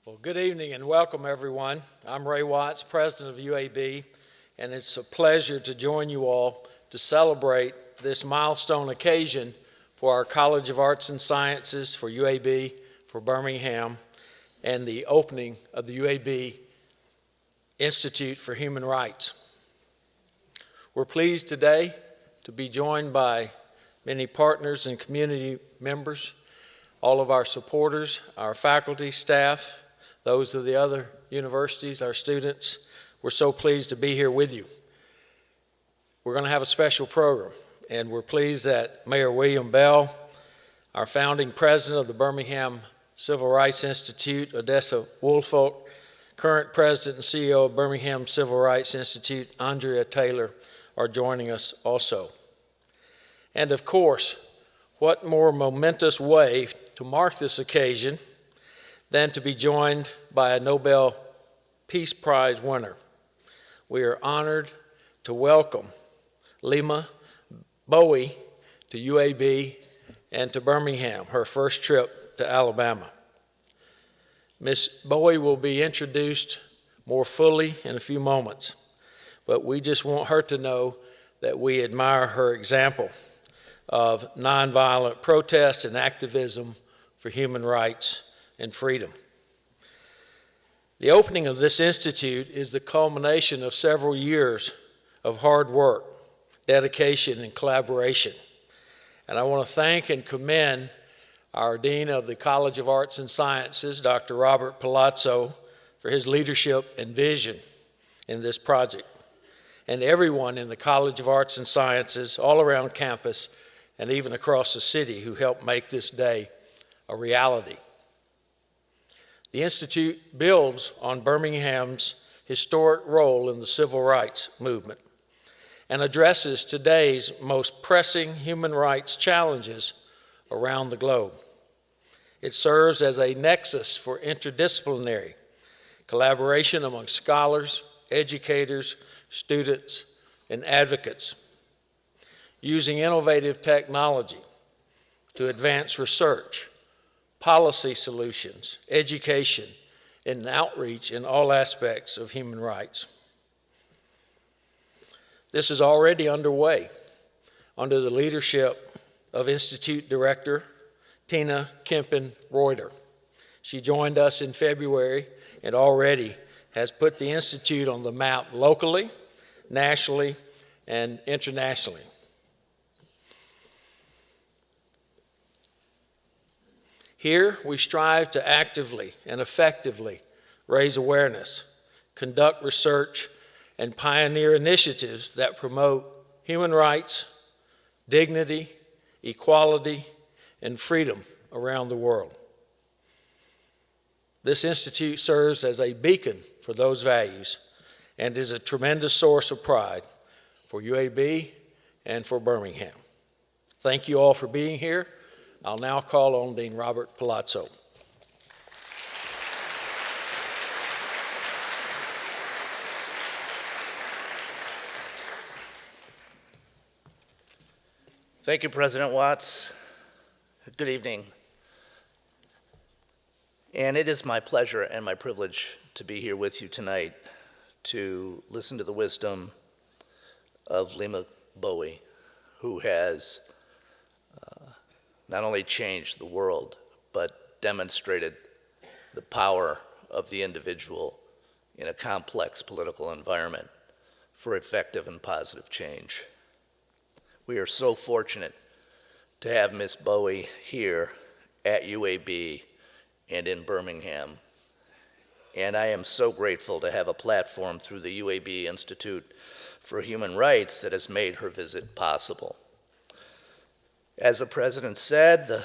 Well, good evening and welcome, everyone. I'm Ray Watts, president of UAB, and it's a pleasure to join you all to celebrate this milestone occasion for our College of Arts and Sciences, for UAB, for Birmingham, and the opening of the UAB Institute for Human Rights. We're pleased today to be joined by many partners and community members, all of our supporters, our faculty, staff, those of the other universities, our students. We're so pleased to be here with you. We're going to have a special program, and we're pleased that Mayor William Bell, our founding president of the Birmingham Civil Rights Institute, Odessa Woolfolk, current president and CEO of Birmingham Civil Rights Institute, Andrea Taylor, are joining us also. And of course, what more momentous way to mark this occasion than to be joined by a Nobel Peace Prize winner. We are honored to welcome Leymah Gbowee to UAB and to Birmingham, her first trip to Alabama. Ms. Gbowee will be introduced more fully in a few moments, but we just want her to know that we admire her example of nonviolent protest and activism for human rights and freedom. The opening of this institute is the culmination of several years of hard work, dedication, and collaboration. And I want to thank and commend our Dean of the College of Arts and Sciences, Dr. Robert Palazzo, for his leadership and vision in this project, and everyone in the College of Arts and Sciences all around campus and even across the city who helped make this day a reality. The Institute builds on Birmingham's historic role in the civil rights movement and addresses today's most pressing human rights challenges around the globe. It serves as a nexus for interdisciplinary collaboration among scholars, educators, students, and advocates, using innovative technology to advance research, policy solutions, education, and outreach in all aspects of human rights. This is already underway under the leadership of Institute Director Tina Kempen-Reuter. She joined us in February and already has put the Institute on the map locally, nationally, and internationally. Here, we strive to actively and effectively raise awareness, conduct research, and pioneer initiatives that promote human rights, dignity, equality, and freedom around the world. This institute serves as a beacon for those values and is a tremendous source of pride for UAB and for Birmingham. Thank you all for being here. I'll now call on Dean Robert Palazzo. Thank you, President Watts. Good evening. And it is my pleasure and my privilege to be here with you tonight to listen to the wisdom of Leymah Gbowee, who has not only changed the world, but demonstrated the power of the individual in a complex political environment for effective and positive change. We are so fortunate to have Ms. Gbowee here at UAB and in Birmingham. And I am so grateful to have a platform through the UAB Institute for Human Rights that has made her visit possible. As the president said, the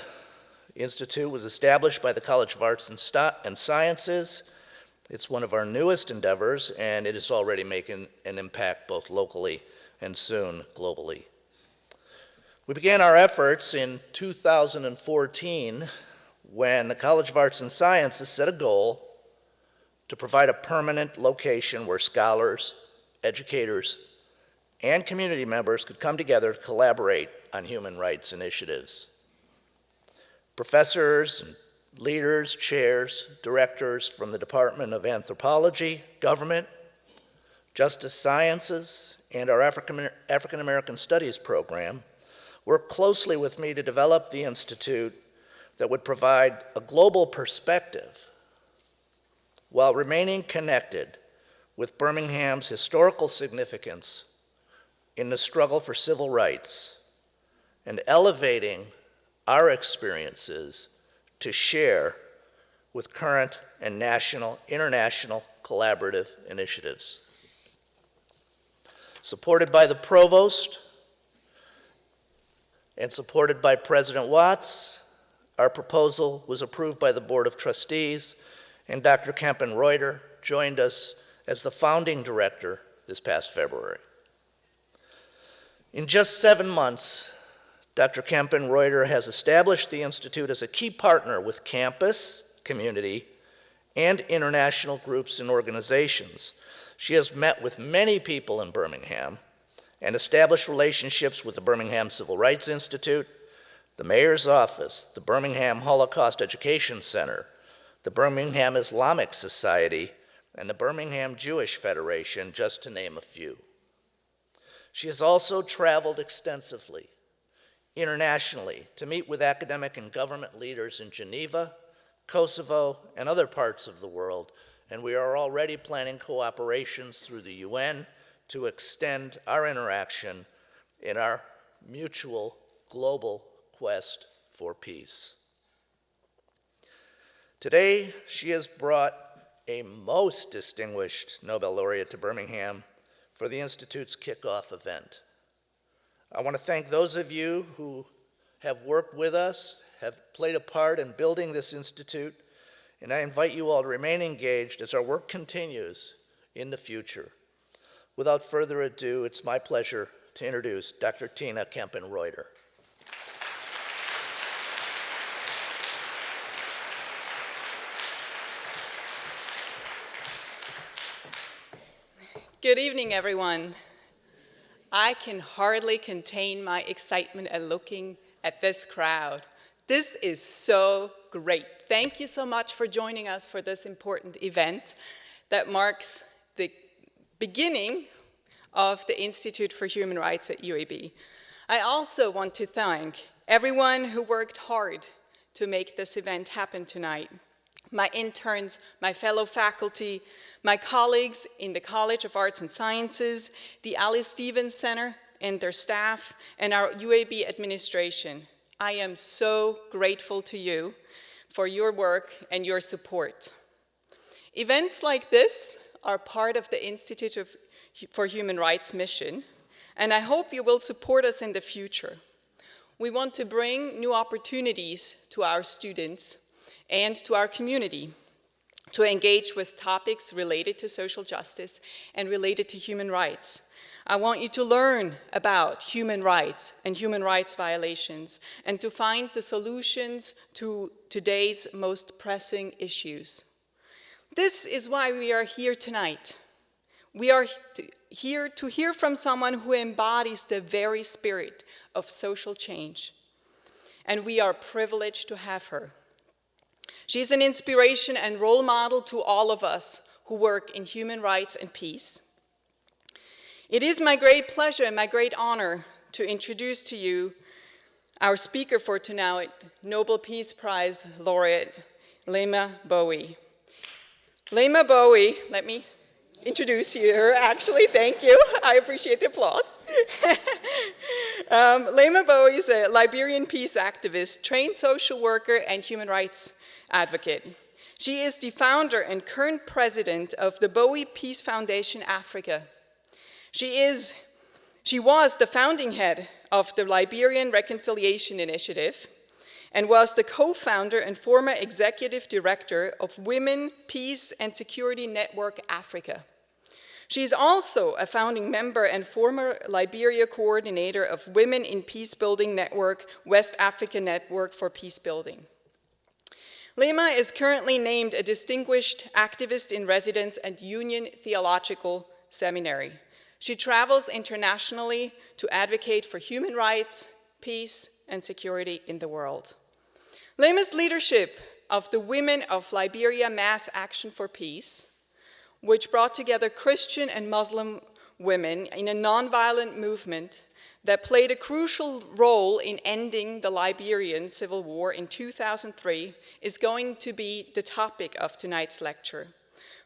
Institute was established by the College of Arts and Sciences. It's one of our newest endeavors, and it is already making an impact both locally and soon globally. We began our efforts in 2014 when the College of Arts and Sciences set a goal to provide a permanent location where scholars, educators, and community members could come together to collaborate on human rights initiatives. Professors and leaders, chairs, directors from the Department of Anthropology, Government, Justice Sciences, and our African American Studies program worked closely with me to develop the institute that would provide a global perspective while remaining connected with Birmingham's historical significance in the struggle for civil rights and elevating our experiences to share with current and international collaborative initiatives. Supported by the Provost and supported by President Watts, our proposal was approved by the Board of Trustees, and Dr. Kempen-Reuter joined us as the founding director this past February. In just 7 months, Dr. Kempen-Reuter has established the Institute as a key partner with campus, community, and international groups and organizations. She has met with many people in Birmingham and established relationships with the Birmingham Civil Rights Institute, the Mayor's Office, the Birmingham Holocaust Education Center, the Birmingham Islamic Society, and the Birmingham Jewish Federation, just to name a few. She has also traveled extensively, internationally, to meet with academic and government leaders in Geneva, Kosovo, and other parts of the world, and we are already planning cooperations through the UN to extend our interaction in our mutual global quest for peace. Today, she has brought a most distinguished Nobel laureate to Birmingham for the Institute's kickoff event. I want to thank those of you who have worked with us, have played a part in building this institute, and I invite you all to remain engaged as our work continues in the future. Without further ado, it's my pleasure to introduce Dr. Tina Kempen-Reuter. Good evening, everyone. I can hardly contain my excitement at looking at this crowd. This is so great. Thank you so much for joining us for this important event that marks the beginning of the Institute for Human Rights at UAB. I also want to thank everyone who worked hard to make this event happen tonight. My interns, my fellow faculty, my colleagues in the College of Arts and Sciences, the Alys Stevens Center and their staff, and our UAB administration. I am so grateful to you for your work and your support. Events like this are part of the Institute for Human Rights mission, and I hope you will support us in the future. We want to bring new opportunities to our students and to our community to engage with topics related to social justice and related to human rights. I want you to learn about human rights and human rights violations and to find the solutions to today's most pressing issues. This is why we are here tonight. We are here to hear from someone who embodies the very spirit of social change, and we are privileged to have her. She's an inspiration and role model to all of us who work in human rights and peace. It is my great pleasure and my great honor to introduce to you our speaker for tonight, Nobel Peace Prize laureate, Leymah Gbowee. Leymah Gbowee, let me introduce you her, actually, thank you. I appreciate the applause. Leymah Gbowee is a Liberian peace activist, trained social worker, and human rights advocate. She is the founder and current president of the Gbowee Peace Foundation Africa. She was the founding head of the Liberian Reconciliation Initiative and was the co-founder and former executive director of Women, Peace and Security Network Africa. She is also a founding member and former Liberia coordinator of Women in Peacebuilding Network, West Africa Network for Peacebuilding. Leymah is currently named a Distinguished Activist in Residence at Union Theological Seminary. She travels internationally to advocate for human rights, peace, and security in the world. Leymah's leadership of the Women of Liberia Mass Action for Peace, which brought together Christian and Muslim women in a nonviolent movement that played a crucial role in ending the Liberian Civil War in 2003, is going to be the topic of tonight's lecture.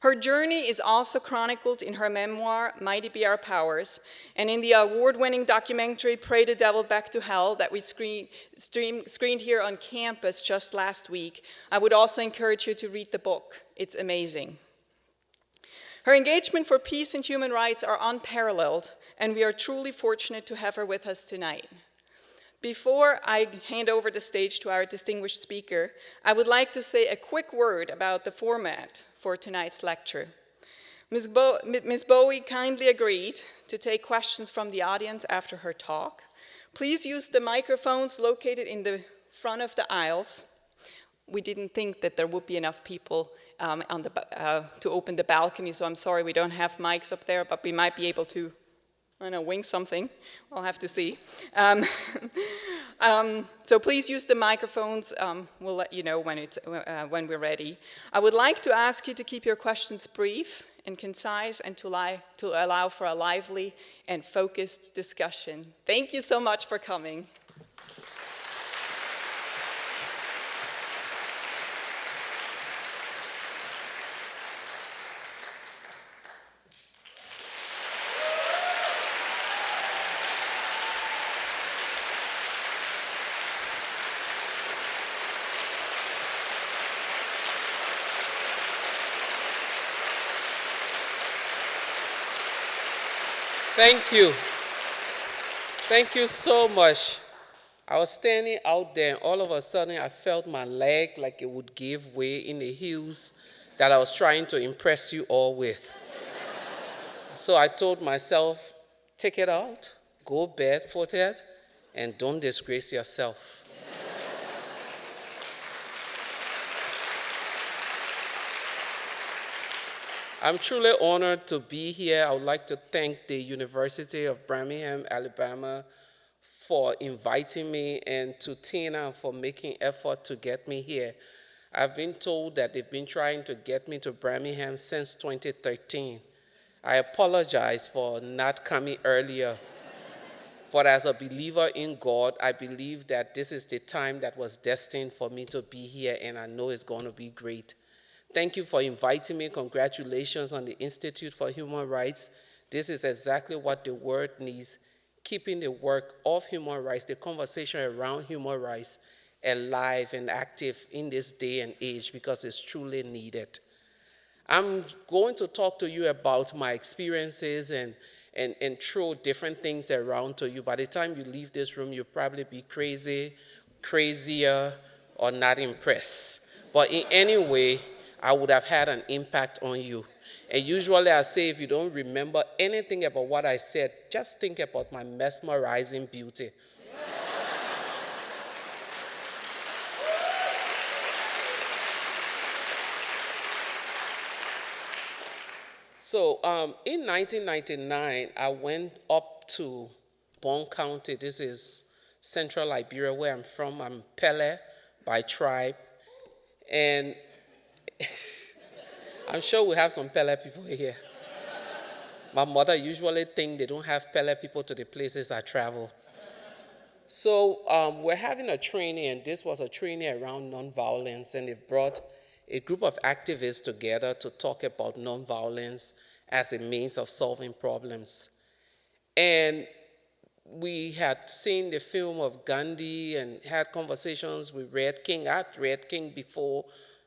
Her journey is also chronicled in her memoir, Mighty Be Our Powers, and in the award-winning documentary, Pray the Devil Back to Hell, that we screened here on campus just last week. I would also encourage you to read the book. It's amazing. Her engagement for peace and human rights are unparalleled, and we are truly fortunate to have her with us tonight. Before I hand over the stage to our distinguished speaker, I would like to say a quick word about the format for tonight's lecture. Ms. Gbowee kindly agreed to take questions from the audience after her talk. Please use the microphones located in the front of the aisles. We didn't think that there would be enough people to open the balcony, so I'm sorry we don't have mics up there, but we might be able to, I don't know, wing something. We'll have to see. So please use the microphones. We'll let you know when we're ready. I would like to ask you to keep your questions brief and concise and to allow for a lively and focused discussion. Thank you so much for coming. Thank you. Thank you so much. I was standing out there, and all of a sudden I felt my leg like it would give way in the heels that I was trying to impress you all with. So I told myself, take it out, go barefooted, and don't disgrace yourself. I'm truly honored to be here. I would like to thank the University of Birmingham, Alabama, for inviting me, and to Tina for making effort to get me here. I've been told that they've been trying to get me to Birmingham since 2013. I apologize for not coming earlier. But as a believer in God, I believe that this is the time that was destined for me to be here, and I know it's going to be great. Thank you for inviting me. Congratulations on the Institute for Human Rights. This is exactly what the world needs, keeping the work of human rights, the conversation around human rights, alive and active in this day and age, because it's truly needed. I'm going to talk to you about my experiences and throw different things around to you. By the time you leave this room, you'll probably be crazy, crazier, or not impressed. But in any way, I would have had an impact on you. And usually I say, if you don't remember anything about what I said, just think about my mesmerizing beauty. So in 1999, I went up to Bon County. This is central Liberia, where I'm from. I'm Pele by tribe. And I'm sure we have some Pele people here. My mother usually thinks they don't have Pele people to the places I travel. So we're having a training, and this was a training around nonviolence, and they've brought a group of activists together to talk about nonviolence as a means of solving problems. And we had seen the film of Gandhi and had conversations with Red King. I had Red King before,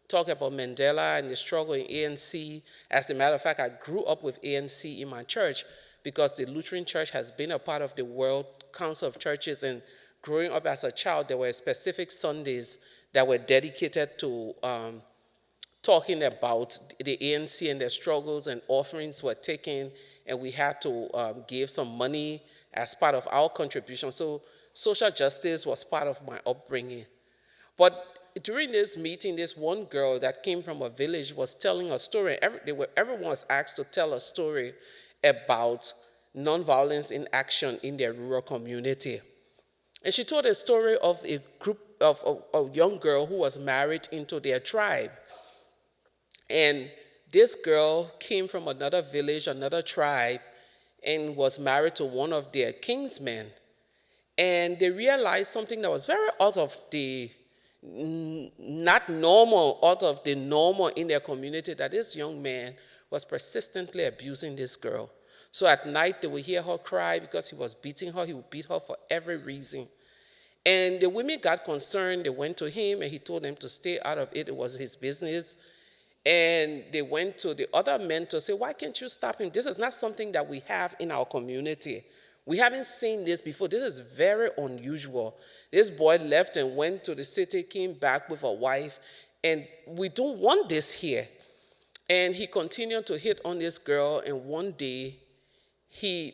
talk about Mandela and the struggle in ANC. As a matter of fact, I grew up with ANC in my church because the Lutheran Church has been a part of the World Council of Churches, and growing up as a child, there were specific Sundays that were dedicated to talking about the ANC and their struggles, and offerings were taken, and we had to give some money as part of our contribution. So social justice was part of my upbringing. But during this meeting, this one girl that came from a village was telling a story. Everyone was asked to tell a story about nonviolence in action in their rural community. And she told a story of a group a young girl who was married into their tribe. And this girl came from another village, another tribe, and was married to one of their kingsmen. And they realized something that was very out of the, not normal, out of the normal in their community, that this young man was persistently abusing this girl. So at night, they would hear her cry because he was beating her. He would beat her for every reason. And the women got concerned. They went to him, and he told them to stay out of it. It was his business. And they went to the other men to say, why can't you stop him? This is not something that we have in our community. We haven't seen this before. This is very unusual. This boy left and went to the city, came back with a wife, and we don't want this here. And he continued to hit on this girl, and one day,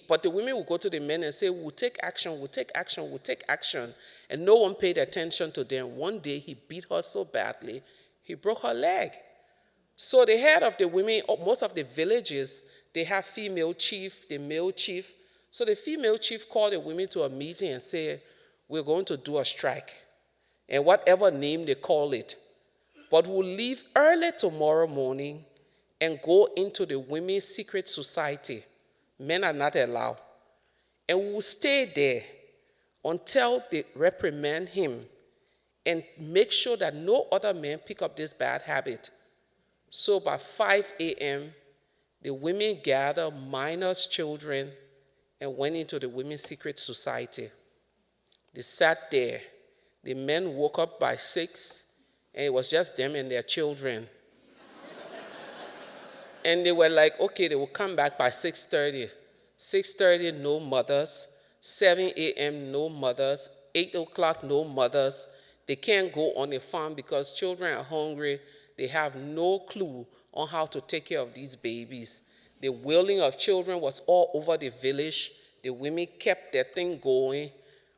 but the women would go to the men and say, we'll take action, we'll take action, we'll take action. And no one paid attention to them. One day, he beat her so badly, he broke her leg. So the head of the women, most of the villages, they have female chief, the male chief. So the female chief called the women to a meeting and said, we're going to do a strike. And whatever name they call it. But we'll leave early tomorrow morning and go into the women's secret society. Men are not allowed. And we'll stay there until they reprimand him and make sure that no other men pick up this bad habit. So by 5 a.m., the women gathered minors, children, and went into the women's secret society. They sat there. The men woke up by 6, and it was just them and their children. And they were like, okay, they will come back by 6:30. 6:30, no mothers. 7 a.m., no mothers. 8 o'clock, no mothers. They can't go on a farm because children are hungry. They have no clue on how to take care of these babies. The wailing of children was all over the village. The women kept their thing going.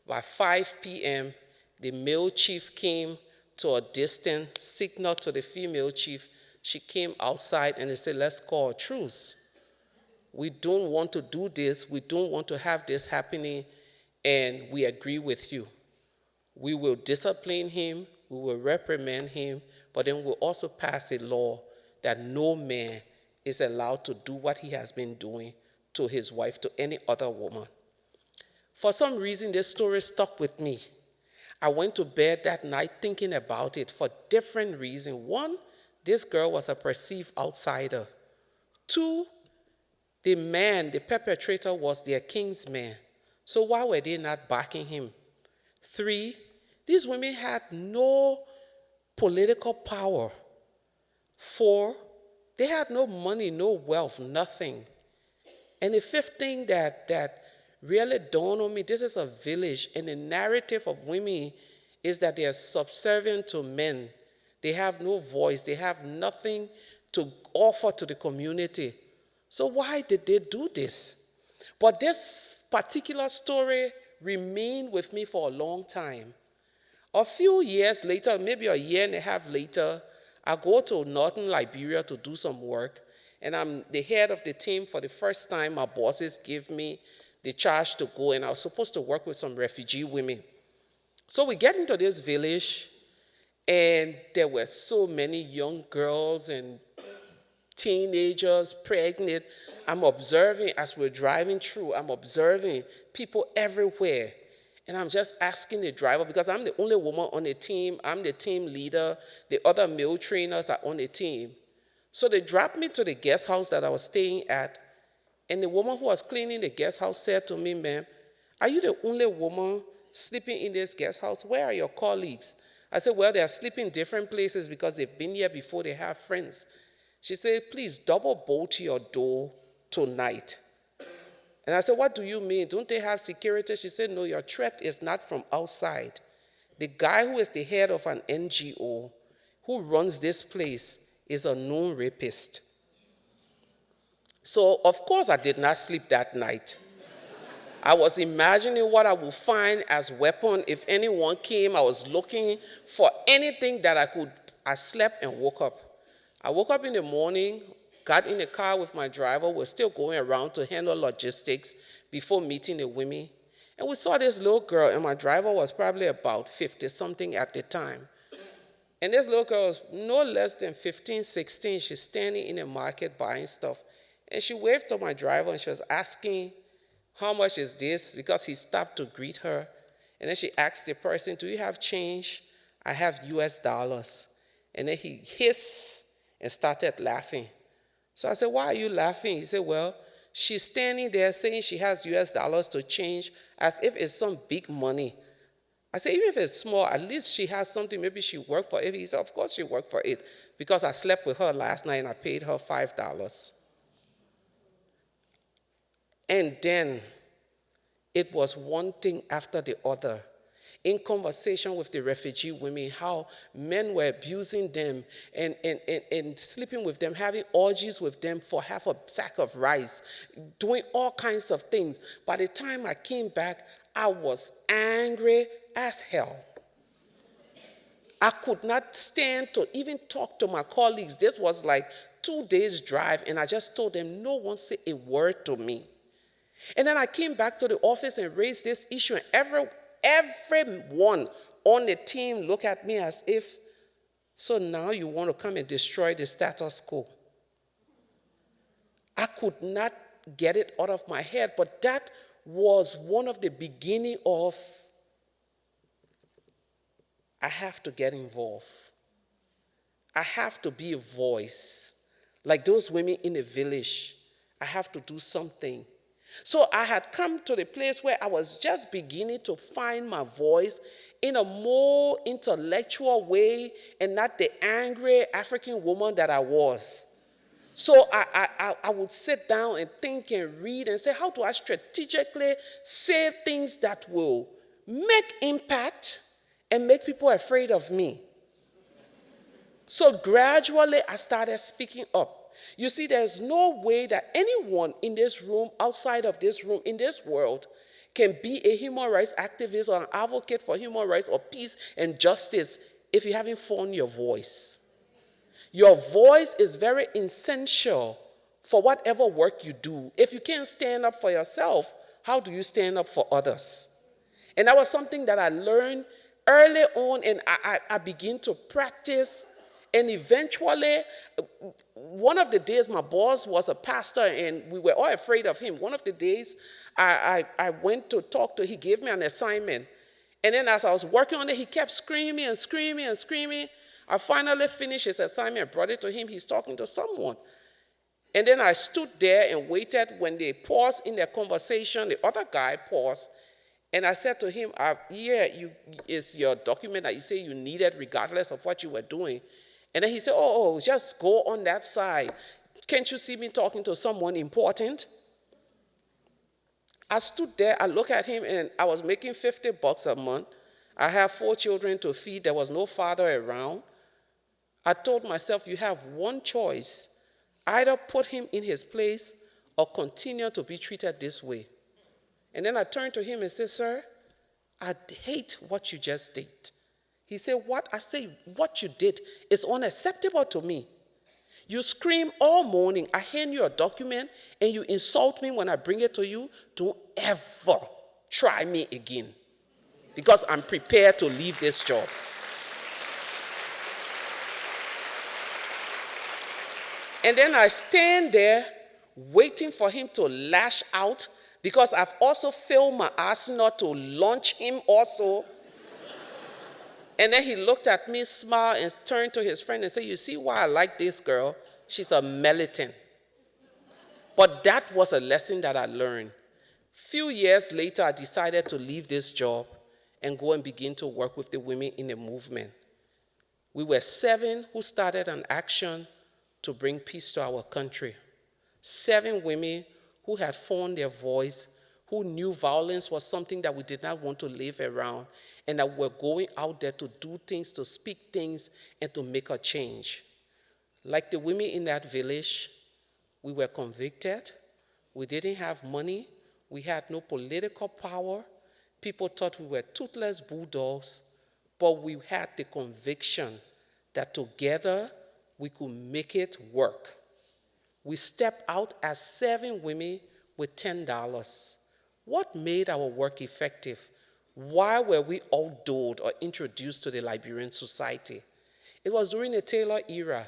By 5 p.m., the male chief came to a distant signal to the female chief. She came outside and they said, let's call a truce. We don't want to do this. We don't want to have this happening, and we agree with you. We will discipline him. We will reprimand him, but then we'll also pass a law that no man is allowed to do what he has been doing to his wife, to any other woman. For some reason, this story stuck with me. I went to bed that night thinking about it for different reasons. One, this girl was a perceived outsider. Two, the man, the perpetrator, was their kingsman. So why were they not backing him? Three, these women had no political power. Four, they had no money, no wealth, nothing. And the fifth thing that really dawned on me, this is a village, and the narrative of women is that they are subservient to men. They have no voice. They have nothing to offer to the community. So why did they do this? But this particular story remained with me for a long time. A few years later, maybe a year and a half later, I go to northern Liberia to do some work, and I'm the head of the team. For the first time, my bosses gave me the charge to go, and I was supposed to work with some refugee women. So we get into this village, and there were so many young girls and teenagers, pregnant. I'm observing as we're driving through, I'm observing people everywhere. And I'm just asking the driver, because I'm the only woman on the team, I'm the team leader, the other male trainers are on the team. So they dropped me to the guest house that I was staying at, and the woman who was cleaning the guest house said to me, ma'am, are you the only woman sleeping in this guest house? Where are your colleagues? I said, well, they are sleeping in different places because they've been here before, they have friends. She said, please double bolt your door tonight. And I said, what do you mean? Don't they have security? She said, no, your threat is not from outside. The guy who is the head of an NGO who runs this place is a known rapist. So, of course, I did not sleep that night. I was imagining what I would find as weapon if anyone came. I was looking for anything that I could. I slept and woke up. I woke up in the morning, got in the car with my driver. We're still going around to handle logistics before meeting the women. And we saw this little girl, and my driver was probably about 50-something at the time. And this little girl was no less than 15, 16. She's standing in the market buying stuff. And she waved to my driver, and she was asking, how much is this? Because he stopped to greet her. And then she asked the person, do you have change? I have US dollars. And then he hissed and started laughing. So I said, why are you laughing? He said, well, she's standing there saying she has US dollars to change as if it's some big money. I said, even if it's small, at least she has something. Maybe she worked for it. He said, of course she worked for it, because I slept with her last night and I paid her $5. And then it was one thing after the other. In conversation with the refugee women, how men were abusing them and sleeping with them, having orgies with them for half a sack of rice, doing all kinds of things. By the time I came back, I was angry as hell. I could not stand to even talk to my colleagues. This was like 2 days' drive, and I just told them, no one say a word to me. And then I came back to the office and raised this issue, and everyone on the team looked at me as if, so now you want to come and destroy the status quo. I could not get it out of my head, but that was one of the beginning of, I have to get involved. I have to be a voice. Like those women in the village, I have to do something. So I had come to the place where I was just beginning to find my voice in a more intellectual way and not the angry African woman that I was. So I would sit down and think and read and say, how do I strategically say things that will make impact and make people afraid of me? So gradually I started speaking up. You see, there's no way that anyone in this room, outside of this room, in this world, can be a human rights activist or an advocate for human rights or peace and justice if you haven't found your voice. Your voice is very essential for whatever work you do. If you can't stand up for yourself, how do you stand up for others? And that was something that I learned early on, and I began to practice. And eventually, one of the days, my boss was a pastor, and we were all afraid of him. One of the days, I went to talk to him. He gave me an assignment. And then as I was working on it, he kept screaming and screaming and screaming. I finally finished his assignment and brought it to him. He's talking to someone. And then I stood there and waited. When they paused in their conversation, the other guy paused. And I said to him, here is your document that you say you needed regardless of what you were doing. And then he said, oh, just go on that side. Can't you see me talking to someone important? I stood there, I looked at him, and I was making $50 a month. I have 4 children to feed. There was no father around. I told myself, you have one choice. Either put him in his place or continue to be treated this way. And then I turned to him and said, sir, I hate what you just did. He said, what? I say, what you did is unacceptable to me. You scream all morning, I hand you a document, and you insult me when I bring it to you. Don't ever try me again, because I'm prepared to leave this job. And then I stand there waiting for him to lash out, because I've also failed my arsenal to launch him also. And then he looked at me, smiled, and turned to his friend and said, you see why I like this girl? She's a militant. But that was a lesson that I learned. Few years later, I decided to leave this job and go and begin to work with the women in the movement. We were 7 who started an action to bring peace to our country. 7 women who had found their voice, who knew violence was something that we did not want to live around, and that we're going out there to do things, to speak things, and to make a change. Like the women in that village, we were convicted. We didn't have money. We had no political power. People thought we were toothless bulldogs, but we had the conviction that together we could make it work. We stepped out as 7 women with $10. What made our work effective? Why were we outdoored or introduced to the Liberian society? It was during the Taylor era,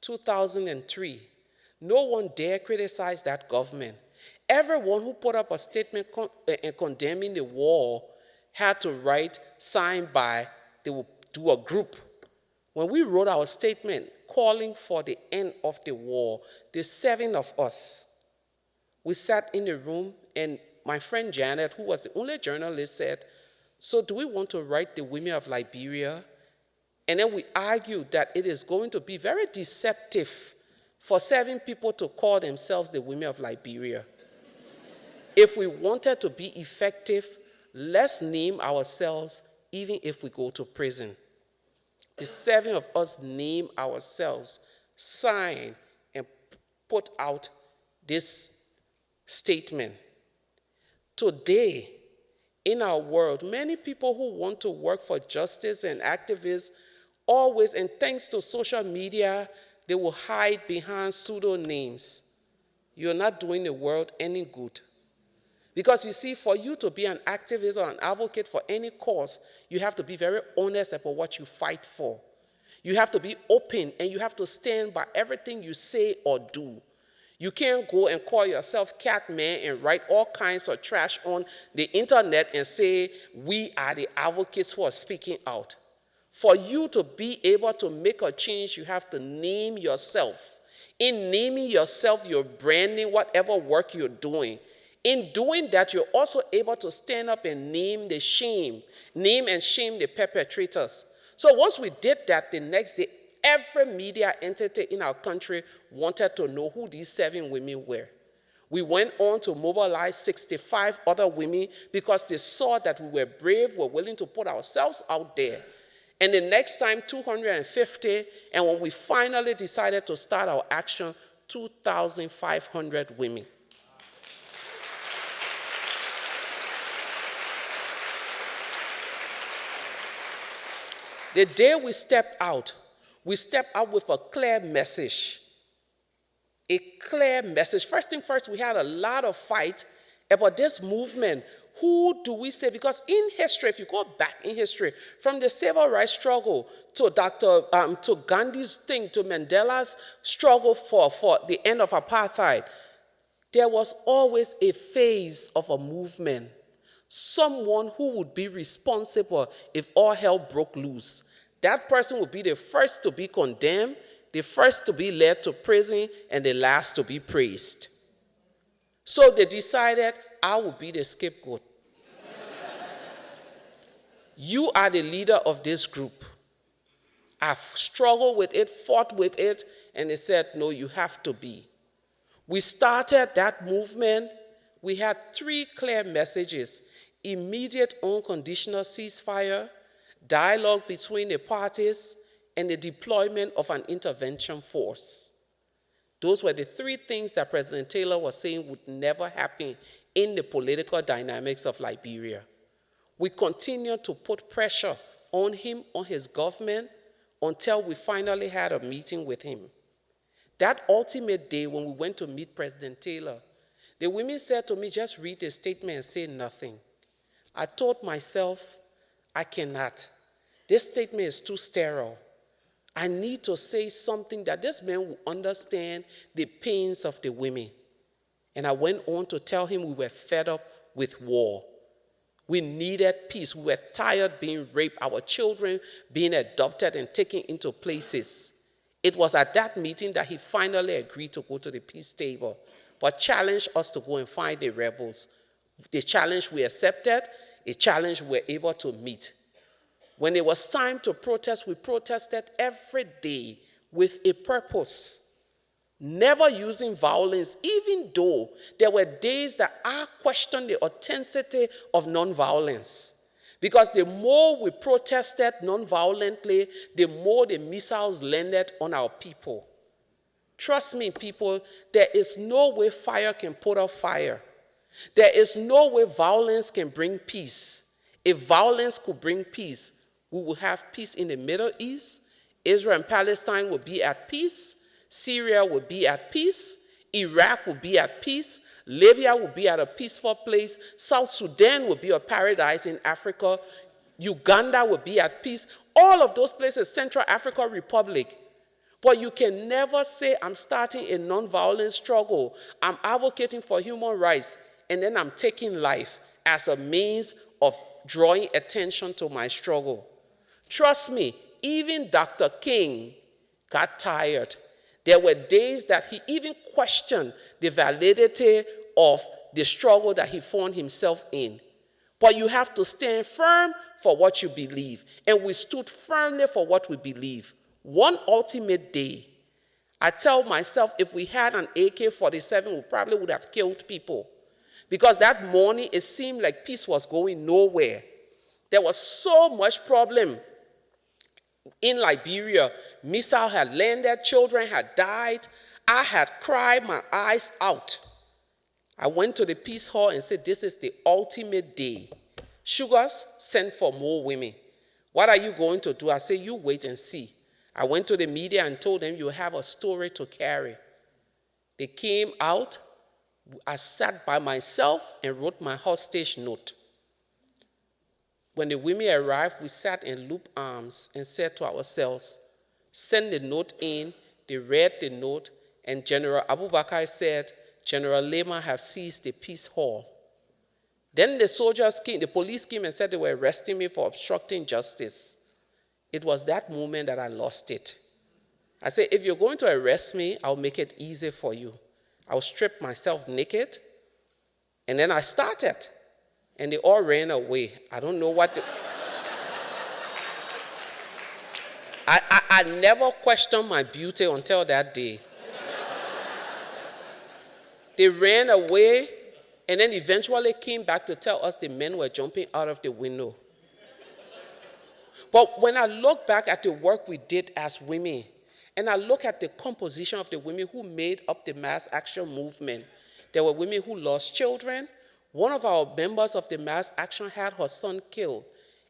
2003. No one dare criticize that government. Everyone who put up a statement condemning the war had to write, signed by, they would do a group. When we wrote our statement calling for the end of the war, the 7 of us, we sat in the room, and my friend Janet, who was the only journalist, said, so do we want to write the women of Liberia? And then we argued that it is going to be very deceptive for 7 people to call themselves the women of Liberia. If we wanted to be effective, let's name ourselves even if we go to prison. The 7 of us named ourselves, signed, and put out this statement. Today, in our world, many people who want to work for justice and activists always, and thanks to social media, they will hide behind pseudo-names. You're not doing the world any good. Because you see, for you to be an activist or an advocate for any cause, you have to be very honest about what you fight for. You have to be open, and you have to stand by everything you say or do. You can't go and call yourself Catman and write all kinds of trash on the internet and say, we are the advocates who are speaking out. For you to be able to make a change, you have to name yourself. In naming yourself, you're branding whatever work you're doing. In doing that, you're also able to stand up and name and shame the perpetrators. So once we did that, the next day, every media entity in our country wanted to know who these 7 women were. We went on to mobilize 65 other women because they saw that we were brave, were willing to put ourselves out there. And the next time, 250, and when we finally decided to start our action, 2,500 women. The day we stepped out with a clear message. A clear message. First thing first, we had a lot of fight about this movement. Who do we say? Because in history, if you go back in history, from the civil rights struggle to to Gandhi's thing, to Mandela's struggle for the end of apartheid, there was always a phase of a movement. Someone who would be responsible if all hell broke loose. That person would be the first to be condemned, the first to be led to prison, and the last to be praised. So they decided, I will be the scapegoat. You are the leader of this group. I've struggled with it, fought with it, and they said, no, you have to be. We started that movement. We had 3 clear messages: immediate unconditional ceasefire, dialogue between the parties, and the deployment of an intervention force. Those were the 3 things that President Taylor was saying would never happen in the political dynamics of Liberia. We continued to put pressure on him, on his government, until we finally had a meeting with him. That ultimate day when we went to meet President Taylor, the women said to me, just read the statement and say nothing. I told myself, I cannot. This statement is too sterile. I need to say something that this man will understand the pains of the women. And I went on to tell him we were fed up with war. We needed peace. We were tired being raped, our children being adopted and taken into places. It was at that meeting that he finally agreed to go to the peace table, but challenged us to go and find the rebels. The challenge we accepted, a challenge we were able to meet. When it was time to protest, we protested every day with a purpose, never using violence, even though there were days that I questioned the authenticity of nonviolence. Because the more we protested nonviolently, the more the missiles landed on our people. Trust me, people, there is no way fire can put out fire. There is no way violence can bring peace. If violence could bring peace, we will have peace in the Middle East. Israel and Palestine will be at peace. Syria will be at peace. Iraq will be at peace. Libya will be at a peaceful place. South Sudan will be a paradise in Africa. Uganda will be at peace. All of those places, Central African Republic. But you can never say, I'm starting a nonviolent struggle, I'm advocating for human rights, and then I'm taking life as a means of drawing attention to my struggle. Trust me, even Dr. King got tired. There were days that he even questioned the validity of the struggle that he found himself in. But you have to stand firm for what you believe. And we stood firmly for what we believe. One ultimate day, I tell myself, if we had an AK-47, we probably would have killed people. Because that morning, it seemed like peace was going nowhere. There was so much problem in Liberia. Missile had landed, children had died. I had cried my eyes out. I went to the peace hall and said, this is the ultimate day. Sugars, send for more women. What are you going to do? I said, you wait and see. I went to the media and told them, you have a story to carry. They came out. I sat by myself and wrote my hostage note. When the women arrived, we sat in loop arms and said to ourselves, send the note in. They read the note, and General Abubakar said, General Leymah have seized the peace hall. Then the soldiers came, the police came and said they were arresting me for obstructing justice. It was that moment that I lost it. I said, if you're going to arrest me, I'll make it easy for you. I'll strip myself naked, and then I started. And they all ran away. I don't know what I never questioned my beauty until that day. They ran away, and then eventually came back to tell us the men were jumping out of the window. But when I look back at the work we did as women, and I look at the composition of the women who made up the mass action movement, there were women who lost children. One of our members of the mass action had her son killed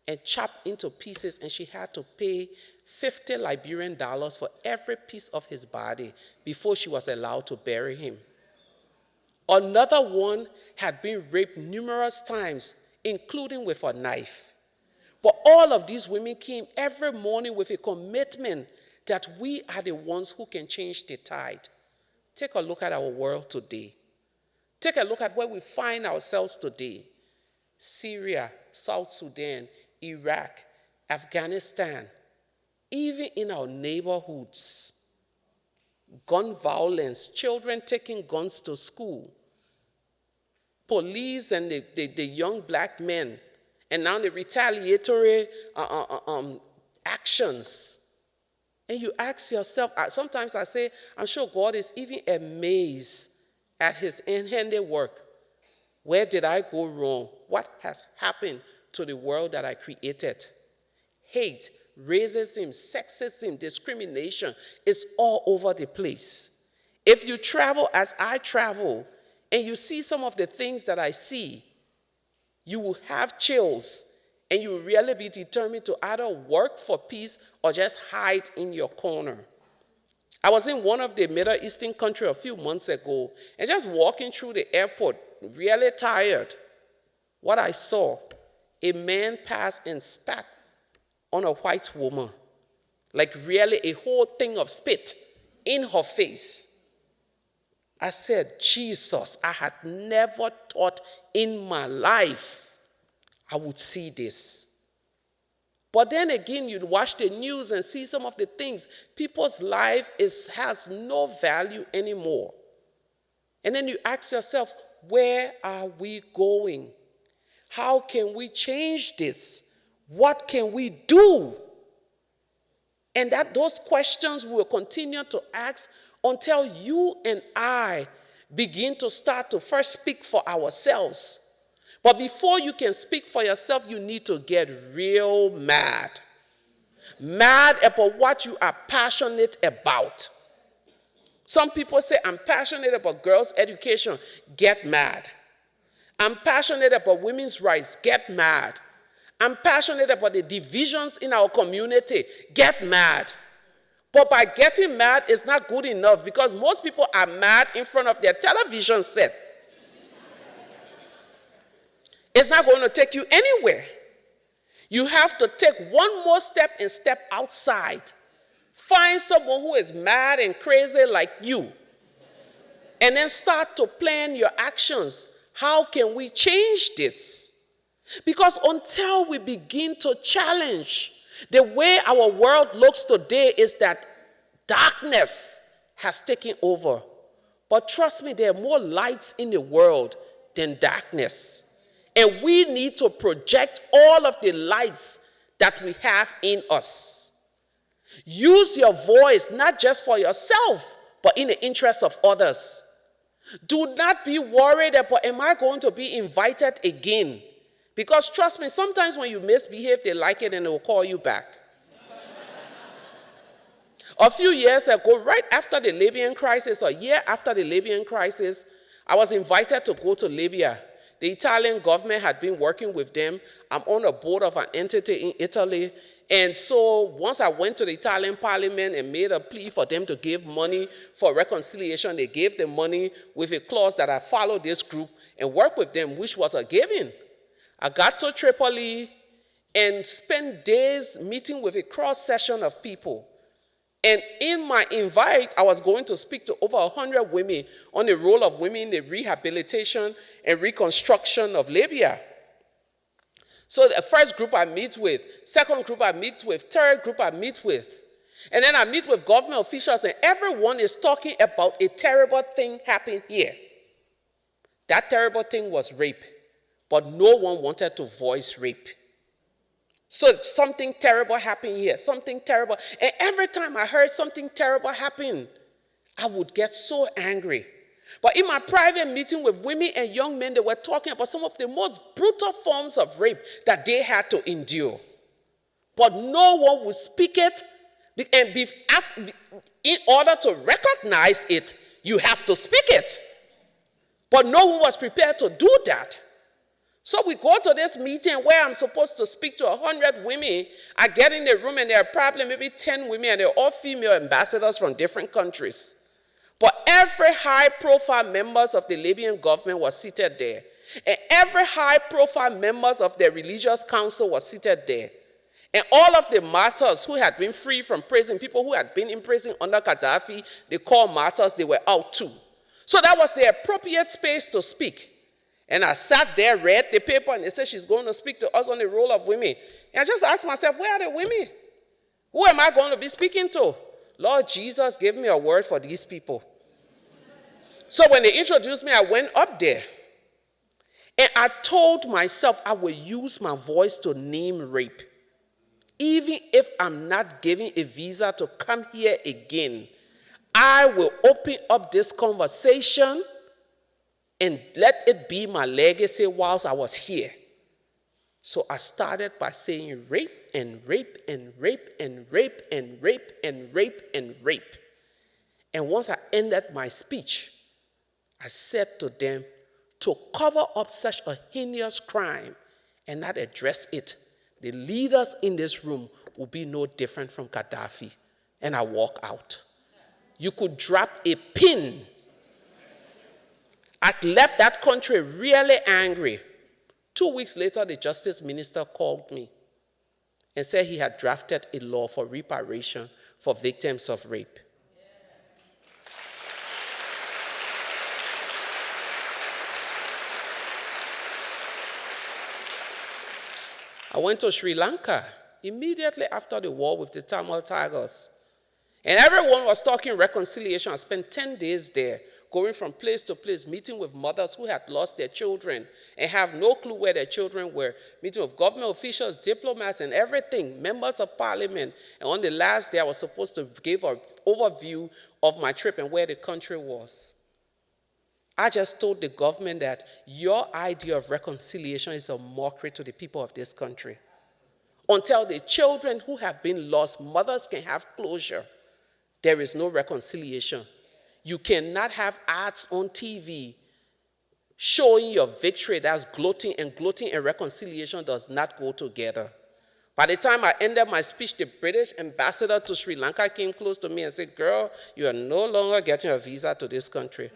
and chopped into pieces, and she had to pay $50 Liberian for every piece of his body before she was allowed to bury him. Another one had been raped numerous times, including with a knife. But all of these women came every morning with a commitment that we are the ones who can change the tide. Take a look at our world today. Take a look at where we find ourselves today. Syria, South Sudan, Iraq, Afghanistan, even in our neighborhoods. Gun violence, children taking guns to school. Police and the young black men, and now the retaliatory actions. And you ask yourself, sometimes I say, I'm sure God is even amazed at his handiwork. Where did I go wrong? What has happened to the world that I created? Hate, racism, sexism, discrimination is all over the place. If you travel as I travel, and you see some of the things that I see, you will have chills, and you will really be determined to either work for peace or just hide in your corner. I was in one of the Middle Eastern countries a few months ago, and just walking through the airport, really tired. What I saw, a man passed and spat on a white woman, like really a whole thing of spit in her face. I said, Jesus, I had never thought in my life I would see this. But then again, you watch the news and see some of the things. People's life has no value anymore. And then you ask yourself, where are we going? How can we change this? What can we do? And those questions we will continue to ask until you and I begin to start to first speak for ourselves. But before you can speak for yourself, you need to get real mad. Mad about what you are passionate about. Some people say, I'm passionate about girls' education. Get mad. I'm passionate about women's rights. Get mad. I'm passionate about the divisions in our community. Get mad. But by getting mad is not good enough, because most people are mad in front of their television set. It's not going to take you anywhere. You have to take one more step and step outside. Find someone who is mad and crazy like you. And then start to plan your actions. How can we change this? Because until we begin to challenge the way our world looks today, is that darkness has taken over. But trust me, there are more lights in the world than darkness. And we need to project all of the lights that we have in us. Use your voice not just for yourself, but in the interest of others. Do not be worried about, am I going to be invited again? Because trust me, sometimes when you misbehave, they like it and they will call you back. A few years ago, right after the Libyan crisis, a year after the Libyan crisis, I was invited to go to Libya. The Italian government had been working with them. I'm on a board of an entity in Italy. And so once I went to the Italian parliament and made a plea for them to give money for reconciliation, they gave the money with a clause that I follow this group and work with them, which was a giving. I got to Tripoli and spent days meeting with a cross-section of people. And in my invite, I was going to speak to over 100 women on the role of women in the rehabilitation and reconstruction of Libya. So the first group I meet with, second group I meet with, third group I meet with. And then I meet with government officials, and everyone is talking about a terrible thing happened here. That terrible thing was rape, but no one wanted to voice rape. So something terrible happened here, something terrible. And every time I heard something terrible happen, I would get so angry. But in my private meeting with women and young men, they were talking about some of the most brutal forms of rape that they had to endure. But no one would speak it, and in order to recognize it, you have to speak it. But no one was prepared to do that. So we go to this meeting where I'm supposed to speak to 100 women. I get in the room and there are probably maybe 10 women, and they're all female ambassadors from different countries. But every high-profile members of the Libyan government was seated there. And every high-profile members of the religious council was seated there. And all of the martyrs who had been free from prison, people who had been in prison under Gaddafi, they called martyrs, they were out too. So that was the appropriate space to speak. And I sat there, read the paper, and they said she's going to speak to us on the role of women. And I just asked myself, where are the women? Who am I going to be speaking to? Lord Jesus, give me a word for these people. So when they introduced me, I went up there. And I told myself I will use my voice to name rape. Even if I'm not given a visa to come here again, I will open up this conversation and let it be my legacy whilst I was here. So I started by saying rape and rape and rape and rape and rape and rape and rape. And once I ended my speech, I said to them, to cover up such a heinous crime and not address it, the leaders in this room will be no different from Gaddafi. And I walk out. You could drop a pin. I left that country really angry. 2 weeks later, the justice minister called me and said he had drafted a law for reparation for victims of rape. I went to Sri Lanka immediately after the war with the Tamil Tigers. And everyone was talking reconciliation. I spent 10 days there, going from place to place, meeting with mothers who had lost their children and have no clue where their children were, meeting with government officials, diplomats, and everything, members of parliament. And on the last day, I was supposed to give an overview of my trip and where the country was. I just told the government that your idea of reconciliation is a mockery to the people of this country. Until the children who have been lost, mothers can have closure, there is no reconciliation. You cannot have ads on TV showing your victory. That's gloating, and gloating and reconciliation does not go together. By the time I ended my speech, the British ambassador to Sri Lanka came close to me and said, girl, you are no longer getting a visa to this country.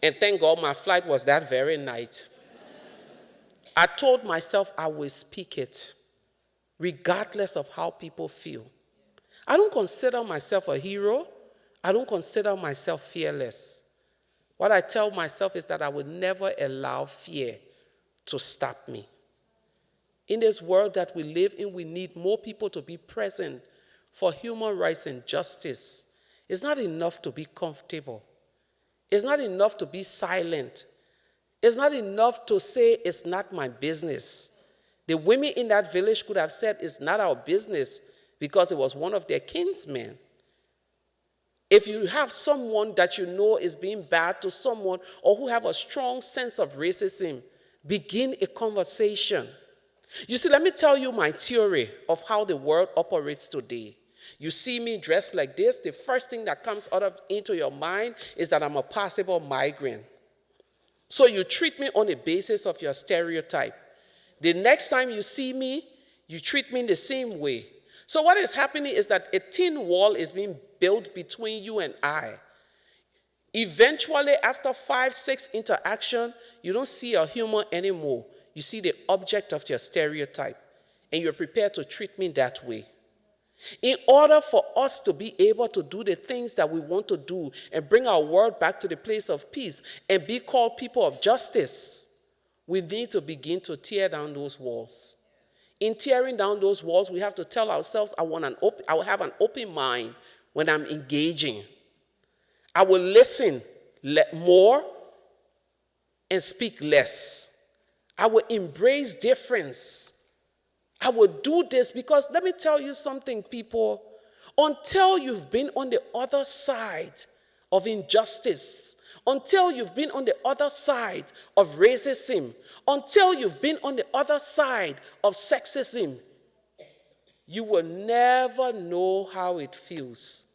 And thank God my flight was that very night. I told myself I will speak it, regardless of how people feel. I don't consider myself a hero. I don't consider myself fearless. What I tell myself is that I would never allow fear to stop me. In this world that we live in, we need more people to be present for human rights and justice. It's not enough to be comfortable. It's not enough to be silent. It's not enough to say it's not my business. The women in that village could have said it's not our business because it was one of their kinsmen. If you have someone that you know is being bad to someone or who have a strong sense of racism, begin a conversation. You see, let me tell you my theory of how the world operates today. You see me dressed like this, the first thing that comes into your mind is that I'm a possible migrant. So you treat me on the basis of your stereotype. The next time you see me, you treat me in the same way. So what is happening is that a thin wall is being built between you and I. Eventually, after 5, 6 interaction, you don't see a human anymore. You see the object of your stereotype, and you're prepared to treat me that way. In order for us to be able to do the things that we want to do and bring our world back to the place of peace and be called people of justice, we need to begin to tear down those walls. In tearing down those walls, we have to tell ourselves, I will have an open mind when I'm engaging. I will listen more and speak less. I will embrace difference. I will do this because let me tell you something, people. Until you've been on the other side of injustice, until you've been on the other side of racism, until you've been on the other side of sexism, you will never know how it feels.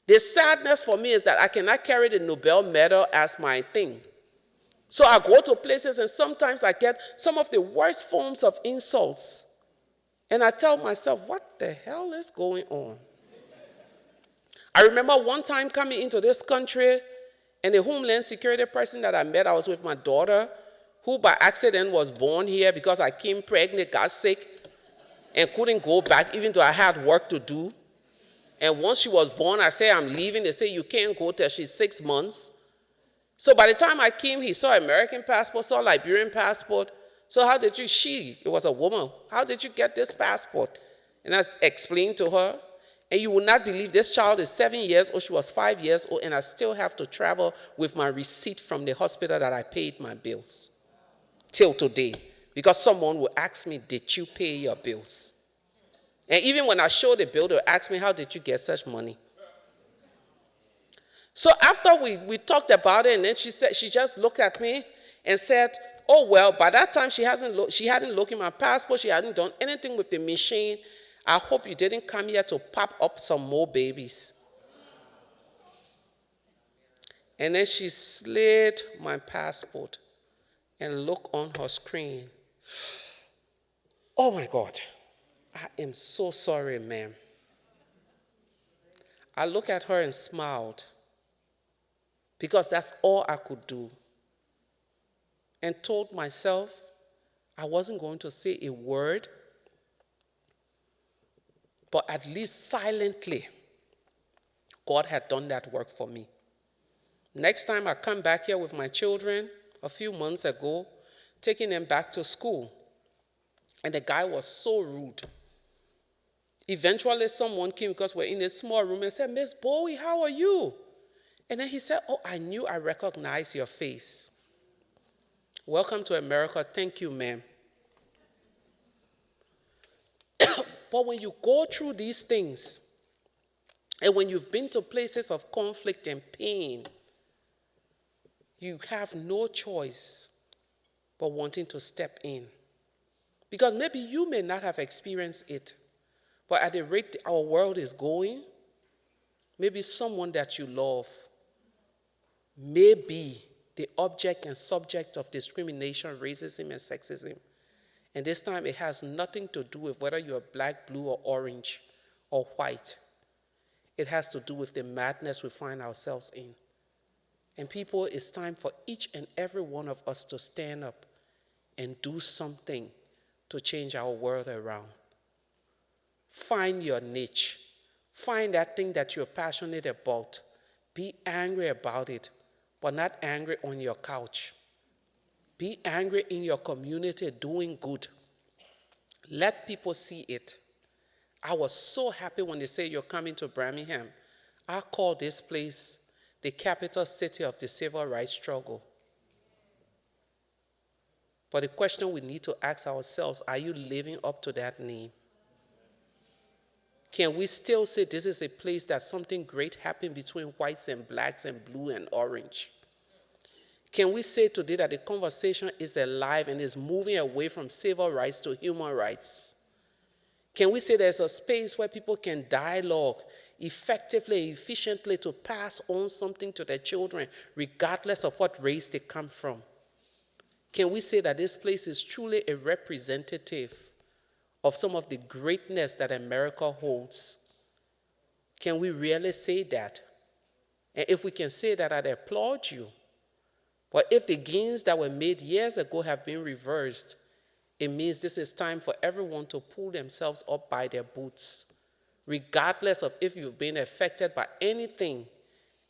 The sadness for me is that I cannot carry the Nobel medal as my thing. So I go to places and sometimes I get some of the worst forms of insults. And I tell myself, what the hell is going on? I remember one time coming into this country and the Homeland Security person that I met, I was with my daughter, who by accident was born here because I came pregnant, got sick, and couldn't go back even though I had work to do. And once she was born, I said, I'm leaving. They say, you can't go till she's 6 months. So by the time I came, he saw American passport, saw Liberian passport. So how did you, it was a woman, how did you get this passport? And I explained to her, and you will not believe this child is 7 years old, she was 5 years old, and I still have to travel with my receipt from the hospital that I paid my bills till today. Because someone will ask me, did you pay your bills? And even when I show the bill, they'll ask me, how did you get such money? So after we talked about it, and then she just looked at me and said, oh, well, by that time she hadn't looked in my passport, she hadn't done anything with the machine. I hope you didn't come here to pop up some more babies. And then she slid my passport and looked on her screen. Oh my God, I am so sorry, ma'am. I looked at her and smiled because that's all I could do. And told myself I wasn't going to say a word, but at least silently, God had done that work for me. Next time I come back here with my children, a few months ago, taking them back to school, and the guy was so rude. Eventually, someone came because we're in a small room and said, Miss Bowie, how are you? And then he said, oh, I knew I recognized your face. Welcome to America. Thank you, ma'am. But when you go through these things, and when you've been to places of conflict and pain, you have no choice but wanting to step in. Because maybe you may not have experienced it, but at the rate our world is going, maybe someone that you love may be the object and subject of discrimination, racism, and sexism. And this time it has nothing to do with whether you're black, blue, or orange, or white. It has to do with the madness we find ourselves in. And people, it's time for each and every one of us to stand up and do something to change our world around. Find your niche. Find that thing that you're passionate about. Be angry about it, but not angry on your couch. Be angry in your community doing good. Let people see it. I was so happy when they say you're coming to Birmingham. I call this place the capital city of the civil rights struggle. But the question we need to ask ourselves, are you living up to that name? Can we still say this is a place that something great happened between whites and blacks and blue and orange? Can we say today that the conversation is alive and is moving away from civil rights to human rights? Can we say there's a space where people can dialogue effectively and efficiently to pass on something to their children, regardless of what race they come from? Can we say that this place is truly a representative of some of the greatness that America holds? Can we really say that? And if we can say that, I'd applaud you. But if the gains that were made years ago have been reversed, it means this is time for everyone to pull themselves up by their boots, regardless of if you've been affected by anything,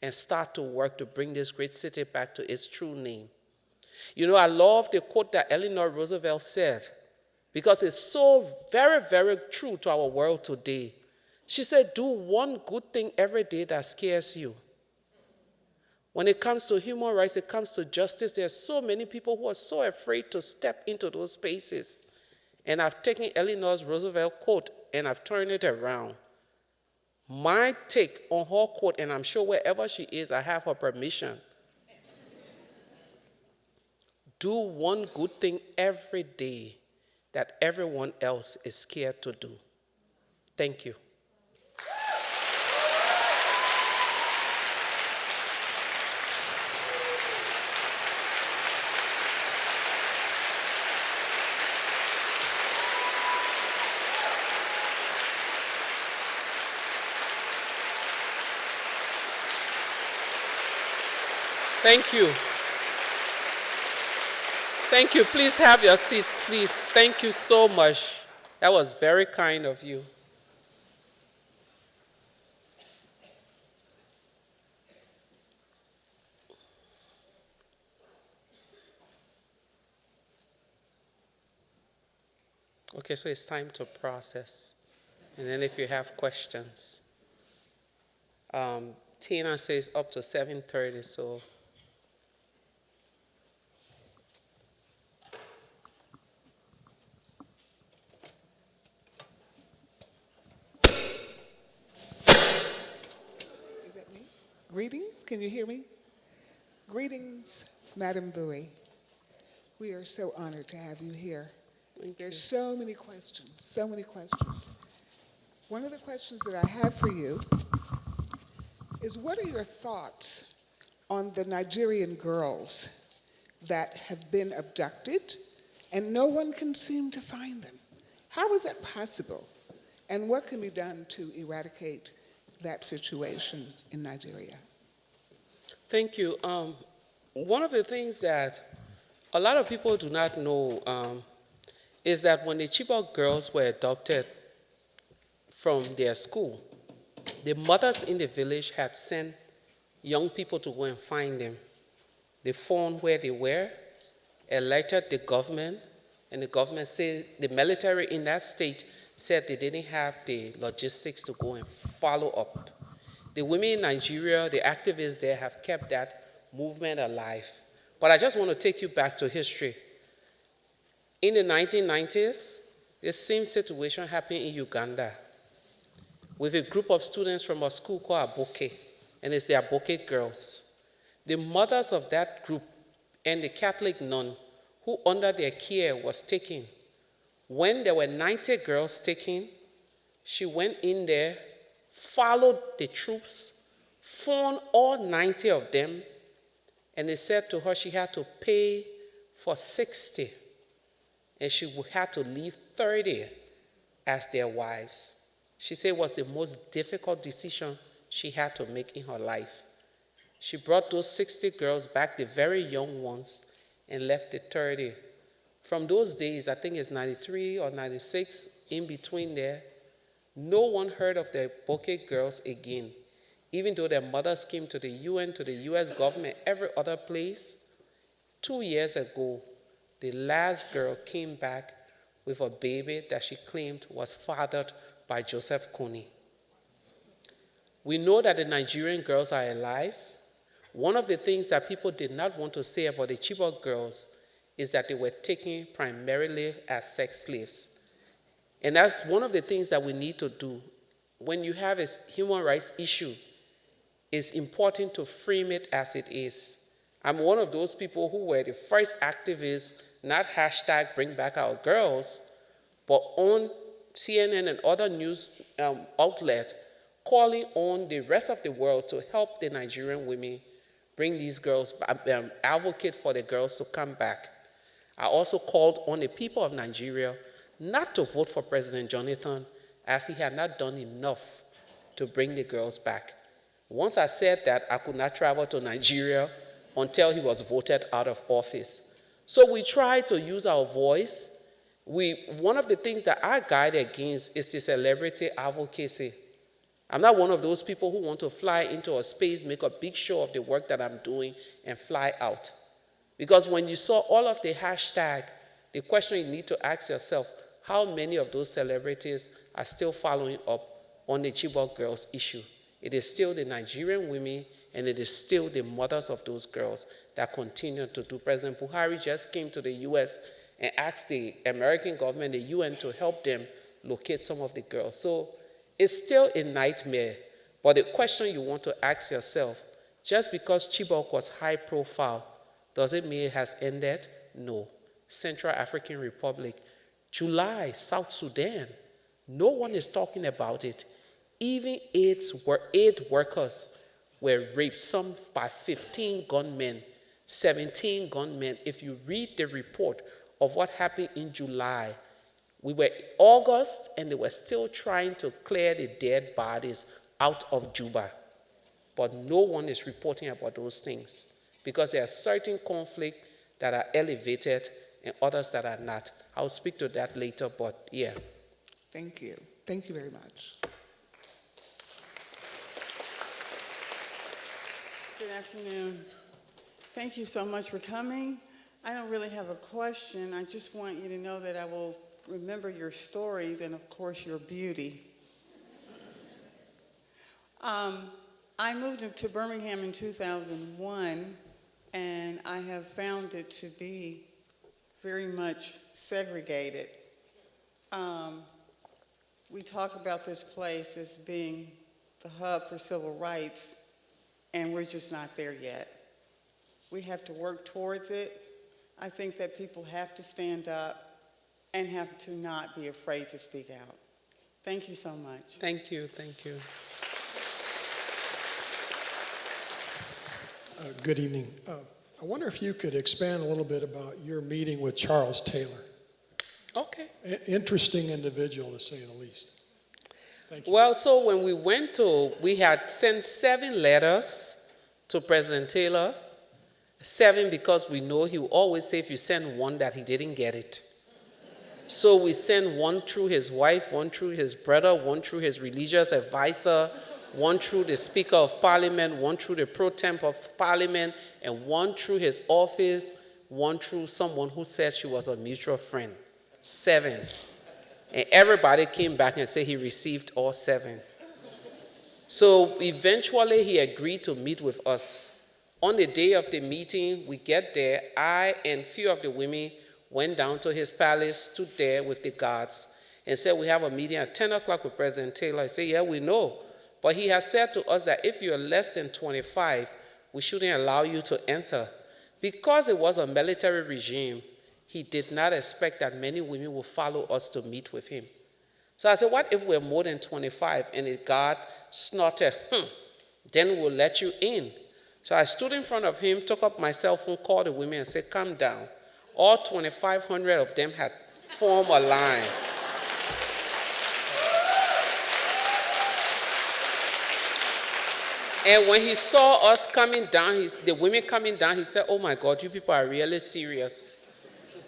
and start to work to bring this great city back to its true name. You know, I love the quote that Eleanor Roosevelt said, because it's so very, very true to our world today. She said, do one good thing every day that scares you. When it comes to human rights, it comes to justice, there are so many people who are so afraid to step into those spaces. And I've taken Eleanor Roosevelt quote and I've turned it around. My take on her quote, and I'm sure wherever she is, I have her permission. Do one good thing every day that everyone else is scared to do. Thank you. Thank you. Thank you. Please have your seats, please. Thank you so much. That was very kind of you. Okay, so it's time to process. And then if you have questions. Tina says up to 7:30, so. Is that me? Greetings, can you hear me? Greetings, Madam Gbowee. We are so honored to have you here. There's so many questions, so many questions. One of the questions that I have for you is, what are your thoughts on the Nigerian girls that have been abducted and no one can seem to find them? How is that possible? And what can be done to eradicate that situation in Nigeria? Thank you. One of the things that a lot of people do not know is that when the Chibok girls were adopted from their school, the mothers in the village had sent young people to go and find them. They found where they were, alerted the government, and the government said, the military in that state said they didn't have the logistics to go and follow up. The women in Nigeria, the activists there, have kept that movement alive. But I just want to take you back to history. In the 1990s, the same situation happened in Uganda with a group of students from a school called Aboke, and it's the Aboke girls. The mothers of that group and the Catholic nun who under their care was taken. When there were 90 girls taken, she went in there, followed the troops, found all 90 of them, and they said to her she had to pay for 60. and she had to leave 30 as their wives. She said it was the most difficult decision she had to make in her life. She brought those 60 girls back, the very young ones, and left the 30. From those days, I think it's 93 or 96, in between there, no one heard of the Bouquet girls again. Even though their mothers came to the UN, to the US government, every other place. 2 years ago, the last girl came back with a baby that she claimed was fathered by Joseph Kony. We know that the Nigerian girls are alive. One of the things that people did not want to say about the Chibok girls is that they were taken primarily as sex slaves. And that's one of the things that we need to do. When you have a human rights issue, it's important to frame it as it is. I'm one of those people who were the first activists, not hashtag bring back our girls, but on CNN and other news outlets, calling on the rest of the world to help the Nigerian women bring these girls, advocate for the girls to come back. I also called on the people of Nigeria not to vote for President Jonathan, as he had not done enough to bring the girls back. Once I said that, I could not travel to Nigeria until he was voted out of office. So we try to use our voice. One of the things that I guide against is the celebrity advocacy. I'm not one of those people who want to fly into a space, make a big show of the work that I'm doing, and fly out. Because when you saw all of the hashtag, the question you need to ask yourself, how many of those celebrities are still following up on the Chibok girls issue? It is still the Nigerian women, and it is still the mothers of those girls that continue to do. President Buhari just came to the US and asked the American government, the UN, to help them locate some of the girls. So it's still a nightmare. But the question you want to ask yourself, just because Chibok was high profile, does it mean it has ended? No. Central African Republic, July, South Sudan, no one is talking about it. Even 8 workers were raped, some by 15 gunmen, 17 gunmen. If you read the report of what happened in July, we were August and they were still trying to clear the dead bodies out of Juba. But no one is reporting about those things because there are certain conflicts that are elevated and others that are not. I'll speak to that later, but yeah. Thank you. Thank you very much. Good afternoon. Thank you so much for coming. I don't really have a question. I just want you to know that I will remember your stories and, of course, your beauty. I moved to Birmingham in 2001, and I have found it to be very much segregated. We talk about this place as being the hub for civil rights, and we're just not there yet. We have to work towards it. I think that people have to stand up and have to not be afraid to speak out. Thank you so much. Thank you, thank you. Good evening. I wonder if you could expand a little bit about your meeting with Charles Taylor. Okay. Interesting individual, to say the least. Thank you. Well, so when we had sent 7 letters to President Taylor. 7 because we know he will always say if you send one that he didn't get it. So we sent 1 through his wife, 1 through his brother, 1 through his religious advisor, 1 through the Speaker of Parliament, 1 through the Pro Temp of Parliament, and 1 through his office, 1 through someone who said she was a mutual friend. 7. And everybody came back and said he received all 7. So eventually he agreed to meet with us. On the day of the meeting, we get there, I and a few of the women went down to his palace, stood there with the guards, and said, we have a meeting at 10 o'clock with President Taylor. I said, yeah, we know. But he has said to us that if you're less than 25, we shouldn't allow you to enter. Because it was a military regime, he did not expect that many women would follow us to meet with him. So I said, what if we're more than 25? And the guard snorted, then we'll let you in. So I stood in front of him, took up my cell phone, called the women and said, calm down. All 2,500 of them had form a line. And when he saw us coming down, the women coming down, he said, "Oh my God, you people are really serious."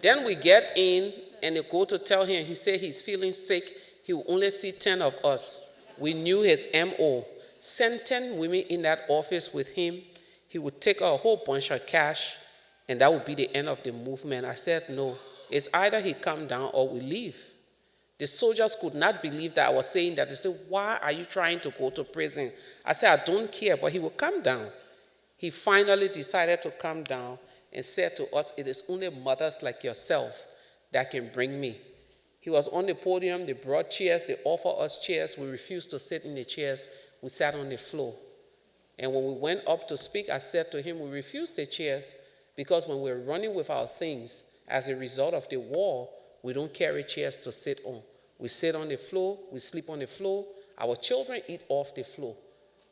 Then we get in and they go to tell him, he said he's feeling sick. He will only see 10 of us. We knew his MO. Send 10 women in that office with him. He would take a whole bunch of cash, and that would be the end of the movement. I said, no, it's either he come down or we leave. The soldiers could not believe that I was saying that. They said, "Why are you trying to go to prison?" I said, "I don't care, but he will come down." He finally decided to come down and said to us, "It is only mothers like yourself that can bring me." He was on the podium, they brought chairs, they offered us chairs. We refused to sit in the chairs, we sat on the floor. And when we went up to speak, I said to him, we refused the chairs because when we're running with our things, as a result of the war, we don't carry chairs to sit on. We sit on the floor, we sleep on the floor, our children eat off the floor.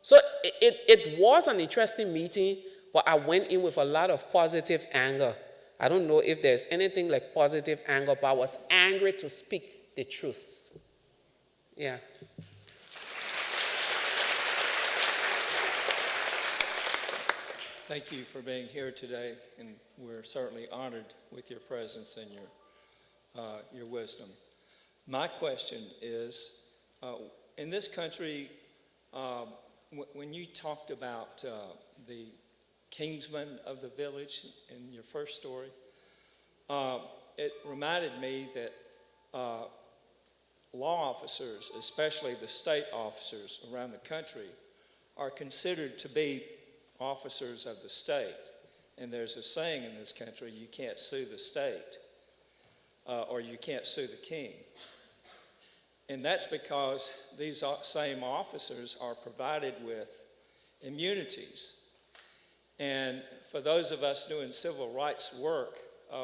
So it was an interesting meeting, but I went in with a lot of positive anger. I don't know if there's anything like positive anger, but I was angry to speak the truth. Yeah. Thank you for being here today, and we're certainly honored with your presence and your wisdom. My question is, in this country, when you talked about the kingsman of the village in your first story, it reminded me that law officers, especially the state officers around the country, are considered to be officers of the state. And there's a saying in this country, you can't sue the state, or you can't sue the king. And that's because these same officers are provided with immunities. And for those of us doing civil rights work,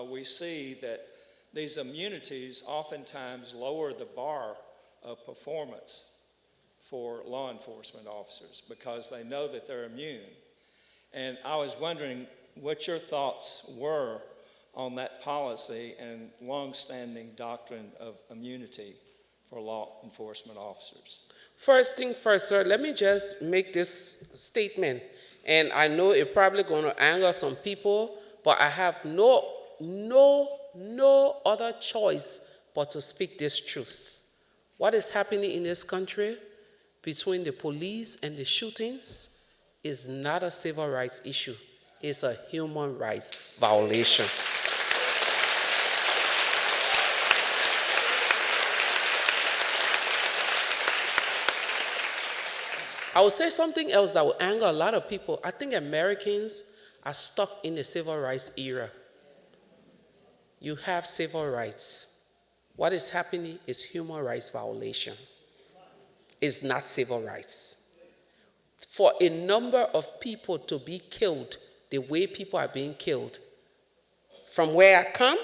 we see that these immunities oftentimes lower the bar of performance for law enforcement officers because they know that they're immune. And I was wondering what your thoughts were on that policy and long-standing doctrine of immunity for law enforcement officers. First thing first, sir, let me just make this statement. And I know it's probably going to anger some people, but I have no other choice but to speak this truth. What is happening in this country between the police and the shootings is not a civil rights issue. It's a human rights violation. I will say something else that will anger a lot of people. I think Americans are stuck in the civil rights era. You have civil rights. What is happening is human rights violation. It's not civil rights. For a number of people to be killed the way people are being killed, from where I come,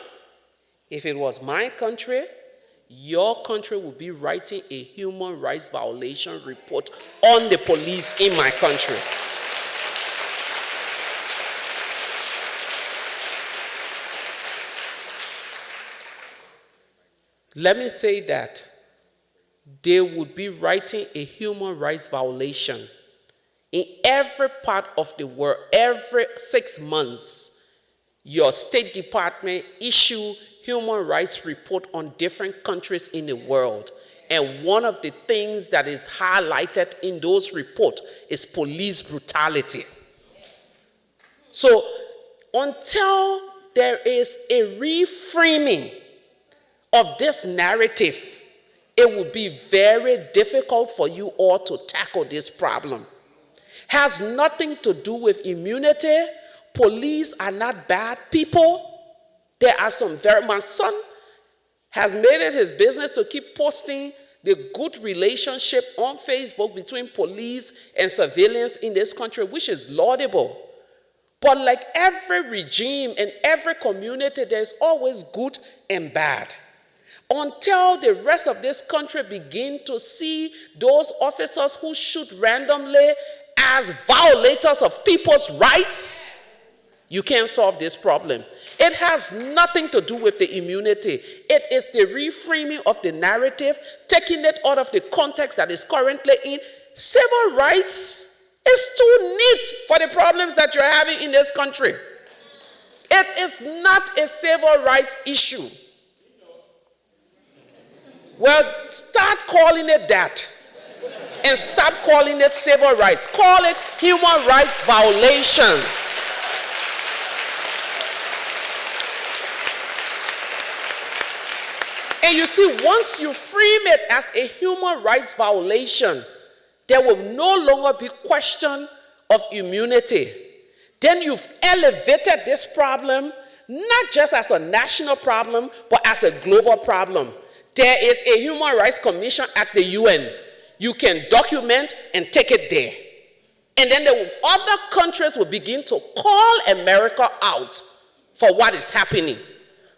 if it was my country, your country would be writing a human rights violation report on the police in my country. Let me say that they would be writing a human rights violation in every part of the world. Every 6 months, your State Department issue human rights report on different countries in the world. And one of the things that is highlighted in those reports is police brutality. So until there is a reframing of this narrative, it will be very difficult for you all to tackle this problem. Has nothing to do with immunity. Police are not bad people. There are some my son has made it his business to keep posting the good relationship on Facebook between police and civilians in this country, which is laudable. But like every regime and every community, there's always good and bad. Until the rest of this country begin to see those officers who shoot randomly as violators of people's rights, you can't solve this problem. It has nothing to do with the immunity. It is the reframing of the narrative, taking it out of the context that is currently in. Civil rights is too neat for the problems that you're having in this country. It is not a civil rights issue. Well, start calling it that. And stop calling it civil rights. Call it human rights violation. And you see, once you frame it as a human rights violation, there will no longer be question of immunity. Then you've elevated this problem, not just as a national problem, but as a global problem. There is a Human Rights Commission at the UN. You can document and take it there. And then the other countries will begin to call America out for what is happening.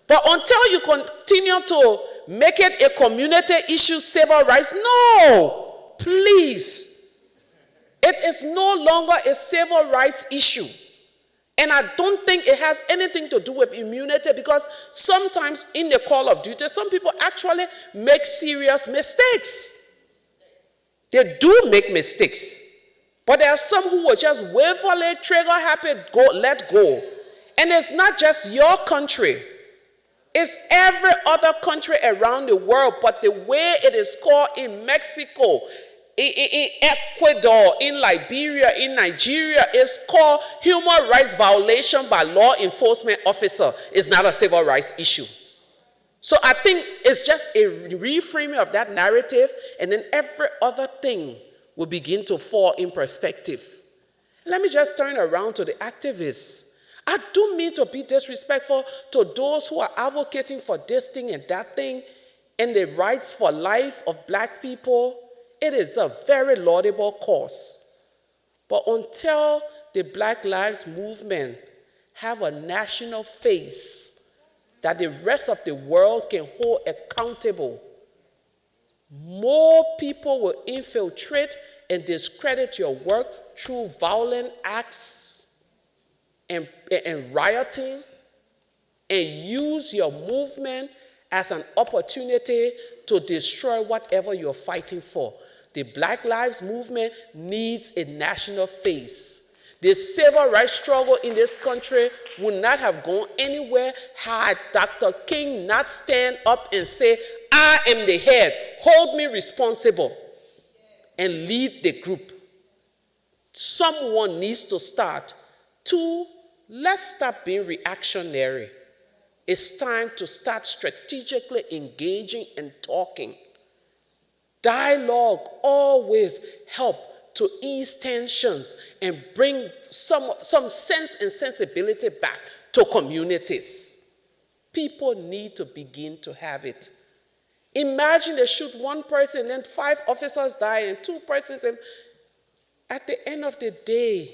But until you continue to make it a community issue, civil rights, no, please. It is no longer a civil rights issue. And I don't think it has anything to do with immunity, because sometimes in the call of duty, some people actually make serious mistakes. They do make mistakes. But there are some who will just waverly, trigger happy, let go. And it's not just your country. It's every other country around the world. But the way it is called in Mexico, in Ecuador, in Liberia, in Nigeria, is called human rights violation by law enforcement officer. It's not a civil rights issue. So I think it's just a reframing of that narrative, and then every other thing will begin to fall in perspective. Let me just turn around to the activists. I don't mean to be disrespectful to those who are advocating for this thing and that thing and the rights for life of black people. It is a very laudable cause. But until the Black Lives Movement have a national face that the rest of the world can hold accountable, more people will infiltrate and discredit your work through violent acts and rioting, and use your movement as an opportunity to destroy whatever you're fighting for. The Black Lives Movement needs a national face. The civil rights struggle in this country would not have gone anywhere had Dr. King not stand up and say, I am the head, hold me responsible, and lead the group. Someone needs to start. 2, let's stop being reactionary. It's time to start strategically engaging and talking. Dialogue always helps to ease tensions and bring some sense and sensibility back to communities. People need to begin to have it. Imagine they shoot one person, then 5 officers die, and 2 persons. At the end of the day,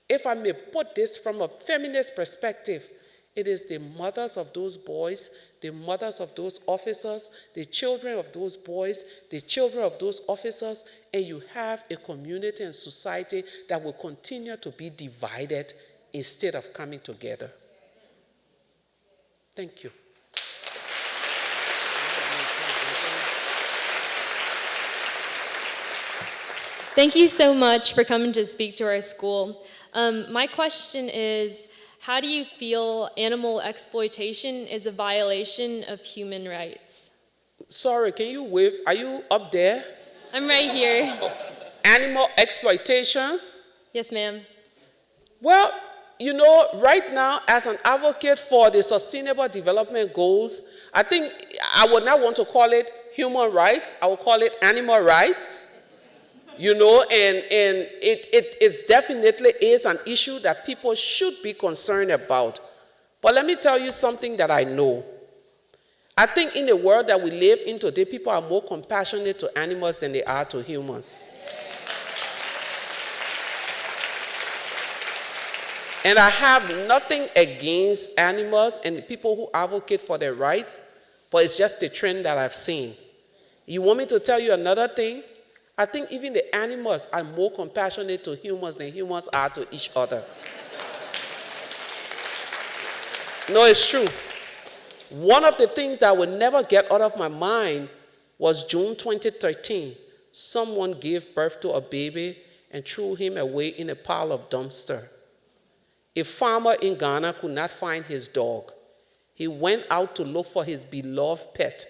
if I may put this from a feminist perspective, it is the mothers of those boys, the mothers of those officers, the children of those boys, the children of those officers, and you have a community and society that will continue to be divided instead of coming together. Thank you. Thank you so much for coming to speak to our school. My question is, how do you feel animal exploitation is a violation of human rights? Sorry, can you wave? Are you up there? I'm right here. Animal exploitation? Yes, ma'am. Well, you know, right now, as an advocate for the Sustainable Development Goals, I think I would not want to call it human rights. I would call it animal rights. You know, and it is definitely is an issue that people should be concerned about. But let me tell you something that I know. I think in the world that we live in today, people are more compassionate to animals than they are to humans. And I have nothing against animals and people who advocate for their rights, but it's just the trend that I've seen. You want me to tell you another thing? I think even the animals are more compassionate to humans than humans are to each other. No, it's true. One of the things that I would never get out of my mind was June 2013. Someone gave birth to a baby and threw him away in a pile of dumpster. A farmer in Ghana could not find his dog. He went out to look for his beloved pet,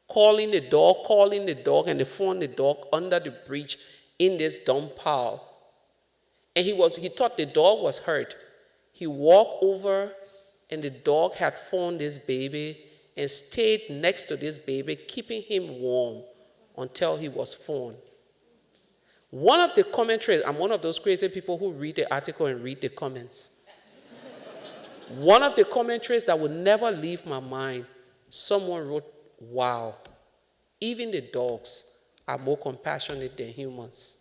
calling the dog, and they found the dog under the bridge in this dump pile. And he thought the dog was hurt. He walked over, and the dog had found this baby and stayed next to this baby, keeping him warm until he was found. One of the commentaries, I'm one of those crazy people who read the article and read the comments. One of the commentaries that would never leave my mind, someone wrote, "Wow, even the dogs are more compassionate than humans."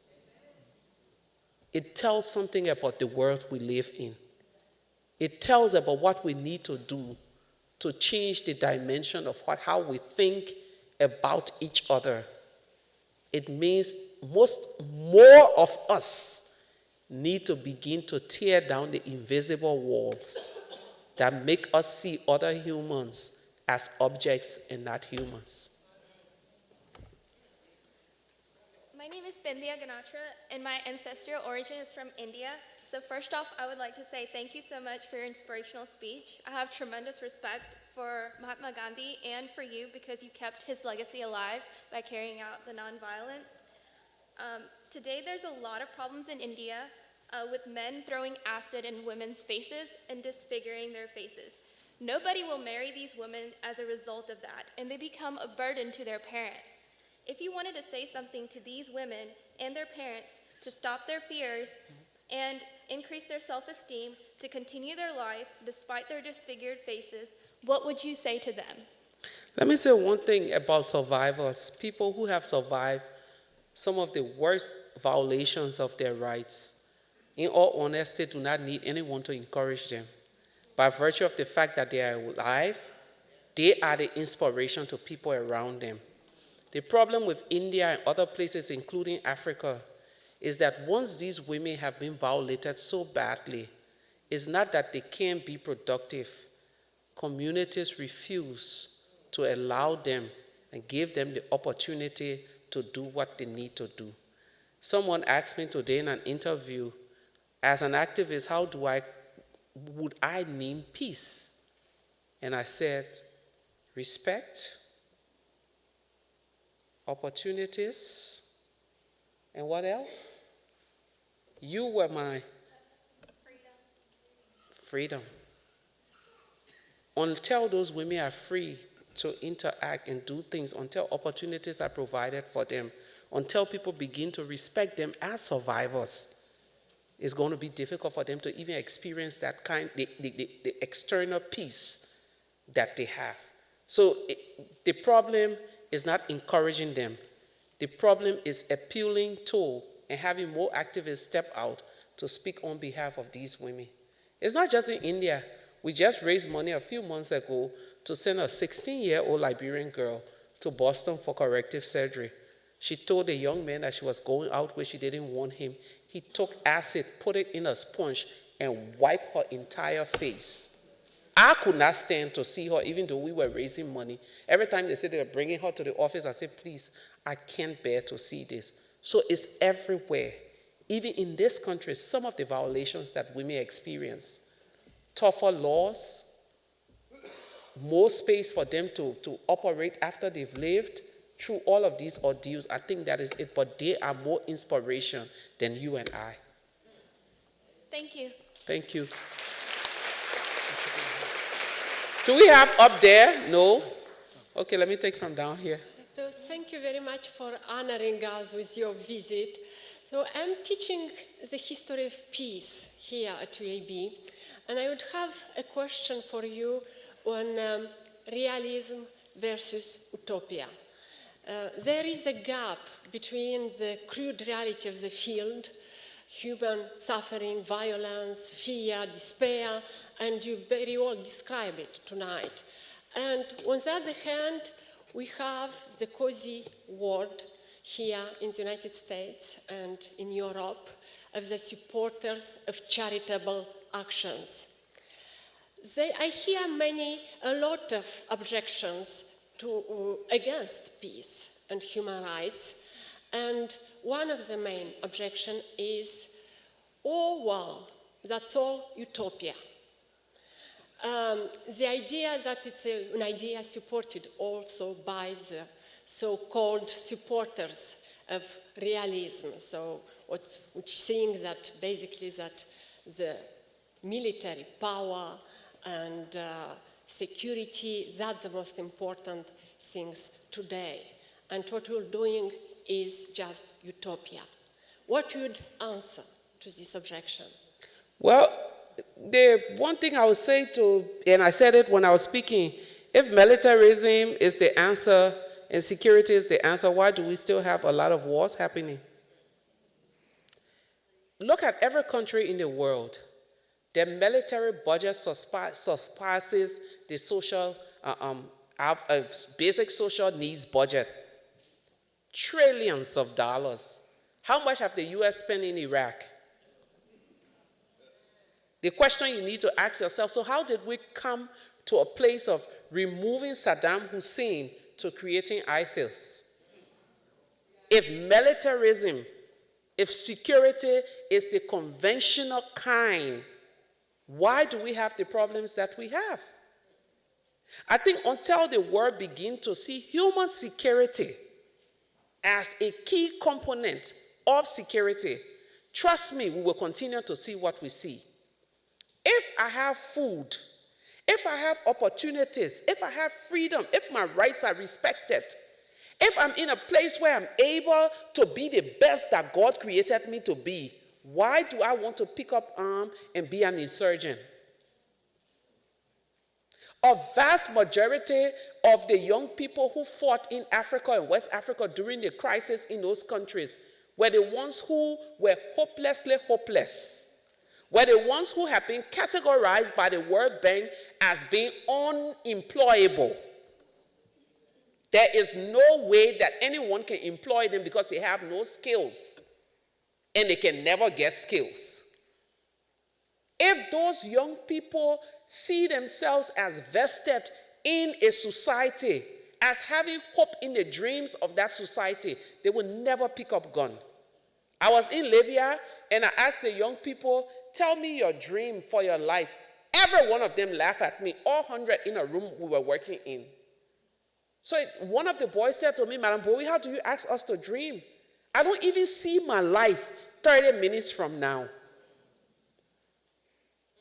It tells something about the world we live in. It tells about what we need to do to change the dimension of how we think about each other. It means more of us need to begin to tear down the invisible walls that make us see other humans as objects and not humans. My name is Bindya Ganatra, and my ancestral origin is from India. So first off, I would like to say thank you so much for your inspirational speech. I have tremendous respect for Mahatma Gandhi and for you because you kept his legacy alive by carrying out the nonviolence. Today, there's a lot of problems in India with men throwing acid in women's faces and disfiguring their faces. Nobody will marry these women as a result of that, and they become a burden to their parents. If you wanted to say something to these women and their parents to stop their fears and increase their self-esteem to continue their life despite their disfigured faces, what would you say to them? Let me say one thing about survivors. People who have survived some of the worst violations of their rights, in all honesty, do not need anyone to encourage them. By virtue of the fact that they are alive, they are the inspiration to people around them. The problem with India and other places, including Africa, is that once these women have been violated so badly, it's not that they can't be productive. Communities refuse to allow them and give them the opportunity to do what they need to do. Someone asked me today in an interview, as an activist, would I name peace? And I said, respect, opportunities, and what else? You were my freedom. Until those women are free to interact and do things, until opportunities are provided for them, until people begin to respect them as survivors, it's going to be difficult for them to even experience that the external peace that they have. So the problem is not encouraging them. The problem is appealing to and having more activists step out to speak on behalf of these women. It's not just in India. We just raised money a few months ago to send a 16-year-old Liberian girl to Boston for corrective surgery. She told the young man that she was going out where she didn't want him. He took acid, put it in a sponge, and wiped her entire face. I could not stand to see her, even though we were raising money. Every time they said they were bringing her to the office, I said, please, I can't bear to see this. So it's everywhere. Even in this country, some of the violations that women experience, tougher laws, more space for them to operate after they've lived through all of these ordeals. I think that is it, but they are more inspiration than you and I. Thank you. Thank you. Do we have up there? No? Okay, let me take from down here. So thank you very much for honoring us with your visit. So I'm teaching the history of peace here at UAB, and I would have a question for you on realism versus utopia. There is a gap between the crude reality of the field, human suffering, violence, fear, despair, and you very well describe it tonight. And on the other hand, we have the cozy world here in the United States and in Europe of the supporters of charitable actions. I hear a lot of objections against peace and human rights, and one of the main objections is, oh, well, that's all utopia. The idea that it's an idea supported also by the so-called supporters of realism, which think that basically that the military power and security, that's the most important things today. And what we're doing is just utopia. What would answer to this objection? Well, the one thing I would say and I said it when I was speaking, if militarism is the answer and security is the answer, why do we still have a lot of wars happening? Look at every country in the world. Their military budget surpasses the social, basic social needs budget. Trillions of dollars. How much have the U.S. spent in Iraq? The question you need to ask yourself, so how did we come to a place of removing Saddam Hussein to creating ISIS? If militarism, if security is the conventional kind, why do we have the problems that we have? I think until the world begins to see human security as a key component of security, trust me, we will continue to see what we see. If I have food, if I have opportunities, if I have freedom, if my rights are respected, if I'm in a place where I'm able to be the best that God created me to be, why do I want to pick up arms and be an insurgent? A vast majority of the young people who fought in Africa and West Africa during the crisis in those countries were the ones who were hopelessly hopeless, were the ones who have been categorized by the World Bank as being unemployable. There is no way that anyone can employ them because they have no skills and they can never get skills. If those young people see themselves as vested in a society, as having hope in the dreams of that society, they will never pick up gun. I was in Libya and I asked the young people, tell me your dream for your life. Every one of them laughed at me, all 100 in a room we were working in. So one of the boys said to me, Madam Gbowee, how do you ask us to dream? I don't even see my life 30 minutes from now.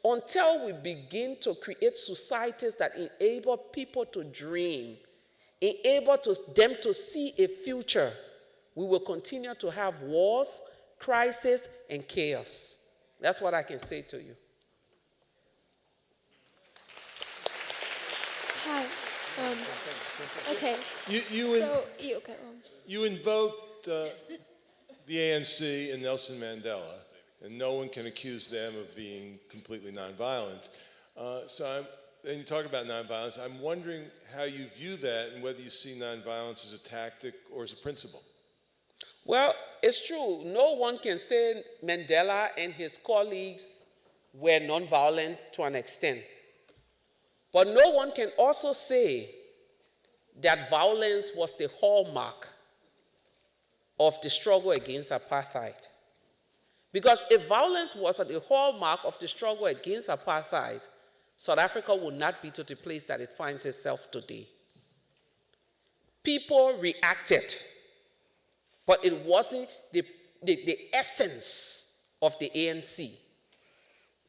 Until we begin to create societies that enable people to dream, enable them to see a future, we will continue to have wars, crisis, and chaos. That's what I can say to you. Hi. Okay. You invoked the ANC and Nelson Mandela, and no one can accuse them of being completely nonviolent. And you talk about nonviolence. I'm wondering how you view that and whether you see nonviolence as a tactic or as a principle. Well, it's true. No one can say Mandela and his colleagues were nonviolent to an extent. But no one can also say that violence was the hallmark of the struggle against apartheid. Because if violence was the hallmark of the struggle against apartheid, South Africa would not be to the place that it finds itself today. People reacted, but it wasn't the essence of the ANC.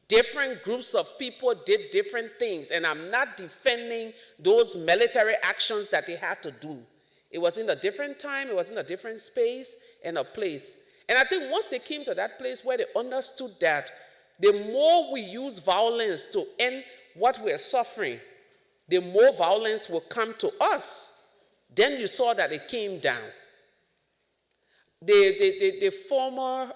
Different groups of people did different things, and I'm not defending those military actions that they had to do. It was in a different time, it was in a different space and a place. And I think once they came to that place where they understood that the more we use violence to end what we're suffering, the more violence will come to us. Then you saw that it came down. The former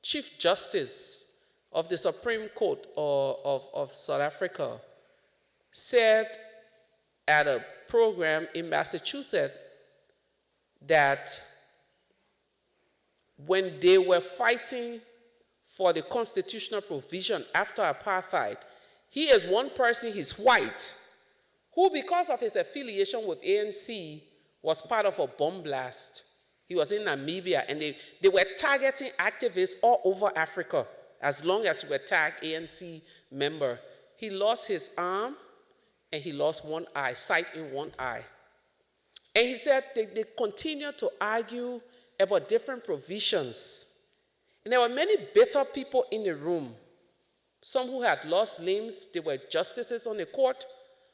Chief Justice of the Supreme Court of South Africa said at a program in Massachusetts that when they were fighting for the constitutional provision after apartheid, He is one person, he's white, who because of his affiliation with ANC was part of a bomb blast. He was in Namibia, and they were targeting activists all over Africa as long as we attacked ANC member. He lost his arm, and he lost one eye, sight in one eye. And he said they continued to argue about different provisions. And there were many bitter people in the room. Some who had lost limbs, they were justices on the court.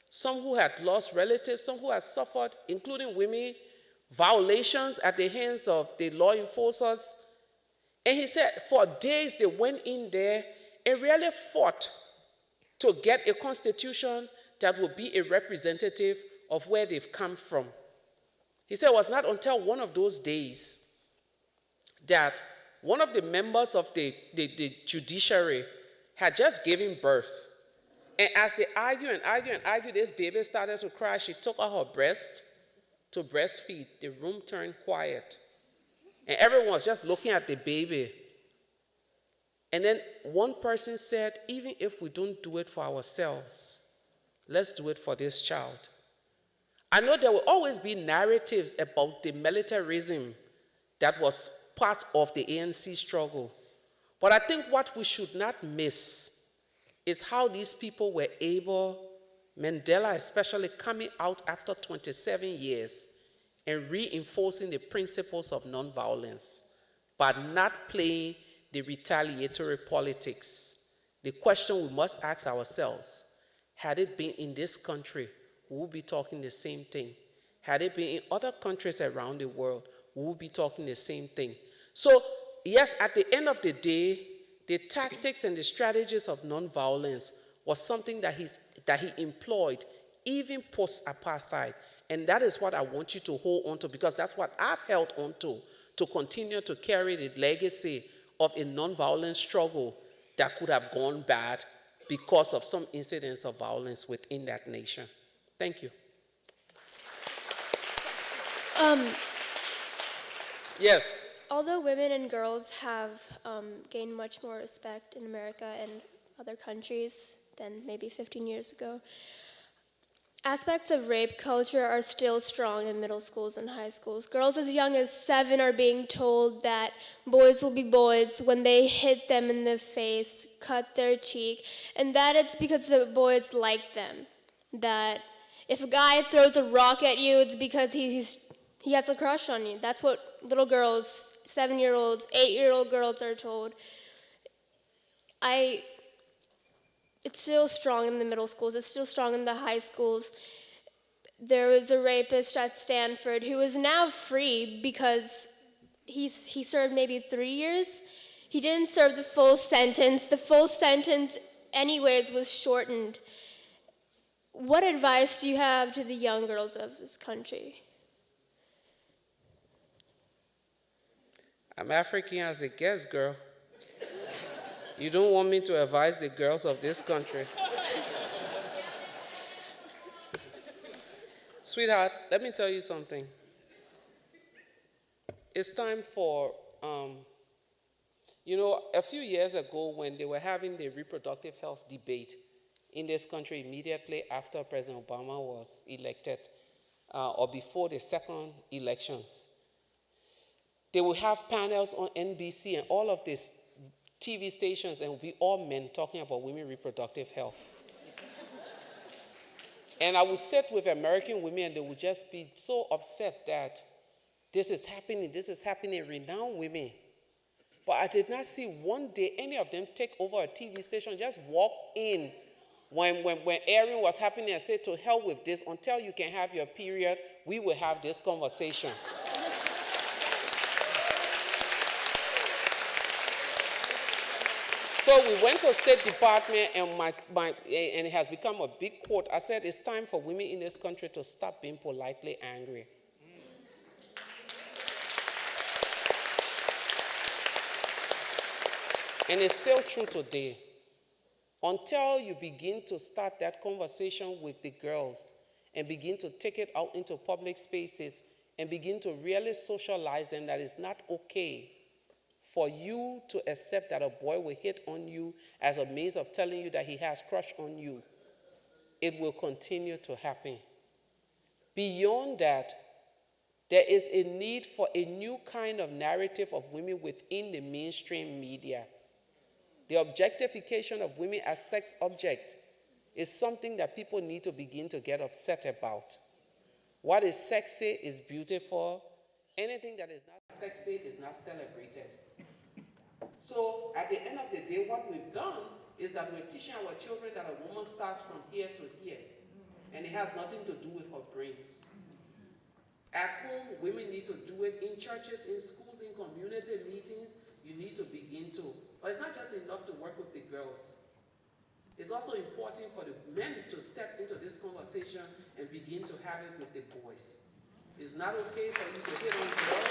Some who had lost relatives, some who had suffered, including women, violations at the hands of the law enforcers. And he said for days they went in there and really fought to get a constitution that would be a representative of where they've come from. He said it was not until one of those days that one of the members of the judiciary had just given birth. And as they argued and argued and argued, this baby started to cry. She took out her breast to breastfeed. The room turned quiet. And everyone was just looking at the baby. And then one person said, even if we don't do it for ourselves, let's do it for this child. I know there will always be narratives about the militarism that was part of the ANC struggle. But I think what we should not miss is how these people were able, Mandela especially, coming out after 27 years and reinforcing the principles of nonviolence, but not playing the retaliatory politics. The question we must ask ourselves, had it been in this country, we would be talking the same thing. Had it been in other countries around the world, we would be talking the same thing. So, yes, at the end of the day, the tactics and the strategies of nonviolence was something that he employed even post-apartheid. And that is what I want you to hold on to, because that's what I've held on to continue to carry the legacy of a nonviolent struggle that could have gone bad because of some incidents of violence within that nation. Thank you. Yes. Although women and girls have gained much more respect in America and other countries than maybe 15 years ago, aspects of rape culture are still strong in middle schools and high schools. Girls as young as 7 are being told that boys will be boys when they hit them in the face, cut their cheek, and that it's because the boys like them. That if a guy throws a rock at you, it's because he has a crush on you. That's what little girls, 7-year-olds, 8-year-old girls are told. It's still strong in the middle schools. It's still strong in the high schools. There was a rapist at Stanford who is now free because he served maybe 3 years. He didn't serve the full sentence. The full sentence, anyways, was shortened. What advice do you have to the young girls of this country? I'm African as it gets, girl. You don't want me to advise the girls of this country. Sweetheart, let me tell you something. It's time for, a few years ago when they were having the reproductive health debate in this country immediately after President Obama was elected, or before the second elections, they will have panels on NBC and all of these TV stations, and it will be all men talking about women's reproductive health. And I would sit with American women, and they would just be so upset that this is happening, renowned women. But I did not see one day any of them take over a TV station, just walk in when airing was happening and say, to hell with this, until you can have your period, we will have this conversation. So we went to State Department, and and it has become a big quote. I said, it's time for women in this country to stop being politely angry. And it's still true today. Until you begin to start that conversation with the girls and begin to take it out into public spaces and begin to really socialize them that it's not okay for you to accept that a boy will hit on you as a means of telling you that he has crush on you, it will continue to happen. Beyond that, there is a need for a new kind of narrative of women within the mainstream media. The objectification of women as sex objects is something that people need to begin to get upset about. What is sexy is beautiful. Anything that is not sexy is not celebrated. So at the end of the day, what we've done is that we're teaching our children that a woman starts from here to here, and it has nothing to do with her brains. At home, women need to do it in churches, in schools, in community meetings. You need to begin to. But it's not just enough to work with the girls. It's also important for the men to step into this conversation and begin to have it with the boys. It's not okay for you to hit on girls.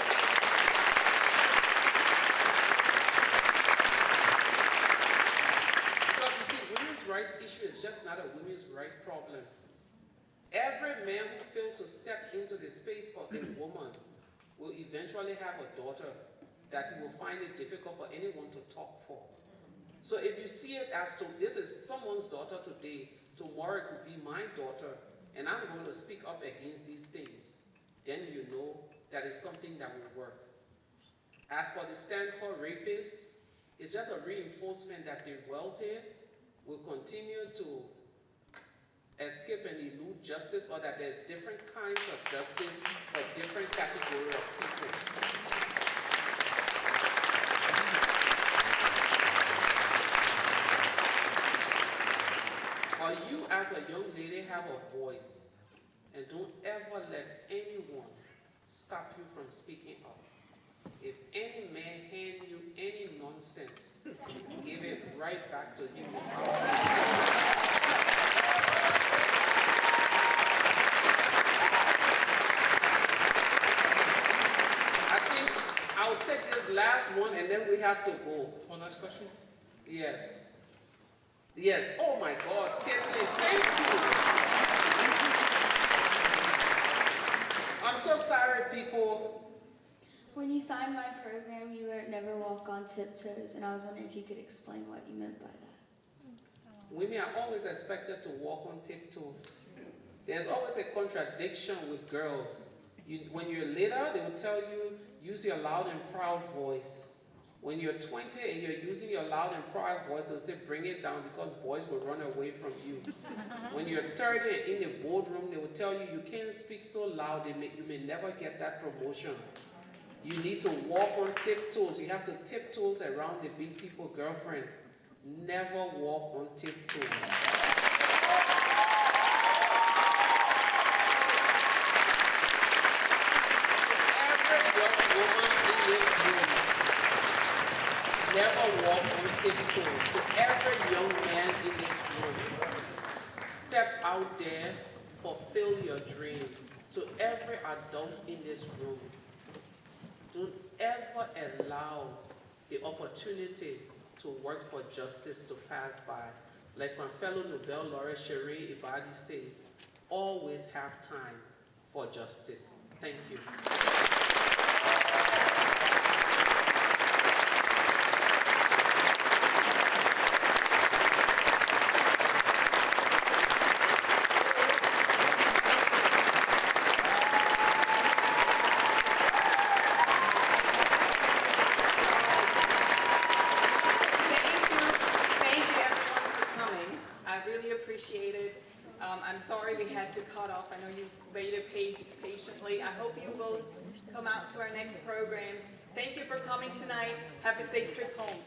Because you see, women's rights issue is just not a women's rights problem. Every man who fails to step into the space of a woman will eventually have a daughter that he will find it difficult for anyone to talk for. So if you see it as to this is someone's daughter today, tomorrow it could be my daughter, and I'm going to speak up against these things, then you know that it's something that will work. As for the stand for rapists, it's just a reinforcement that the wealthy will continue to escape and elude justice, or that there's different kinds of justice for different categories of people. Or you as a young lady have a voice, and don't ever let anyone stop you from speaking up. If any man hand you any nonsense, give it right back to him. I'll take this last one and then we have to go. One last question? Yes. Yes. Oh my God, Caitlin, thank you. I'm so sorry, people. When you signed my program, you wrote never walk on tiptoes, and I was wondering if you could explain what you meant by that. Women are always expected to walk on tiptoes. There's always a contradiction with girls. When you're little, they will tell you, use your loud and proud voice. When you're 20 and you're using your loud and proud voice, they'll say, bring it down because boys will run away from you. When you're 30 and in the boardroom, they will tell you, you can't speak so loud, you may never get that promotion. You need to walk on tiptoes. You have to tiptoes around the big people, girlfriend. Never walk on tiptoes. Never walk on tiptoes. To every young man in this room, step out there, fulfill your dream. To every adult in this room, don't ever allow the opportunity to work for justice to pass by. Like my fellow Nobel Laureate Sheree Ibadi says, always have time for justice. Thank you. I'm sorry we had to cut off. I know you waited patiently. I hope you will come out to our next programs. Thank you for coming tonight. Have a safe trip home.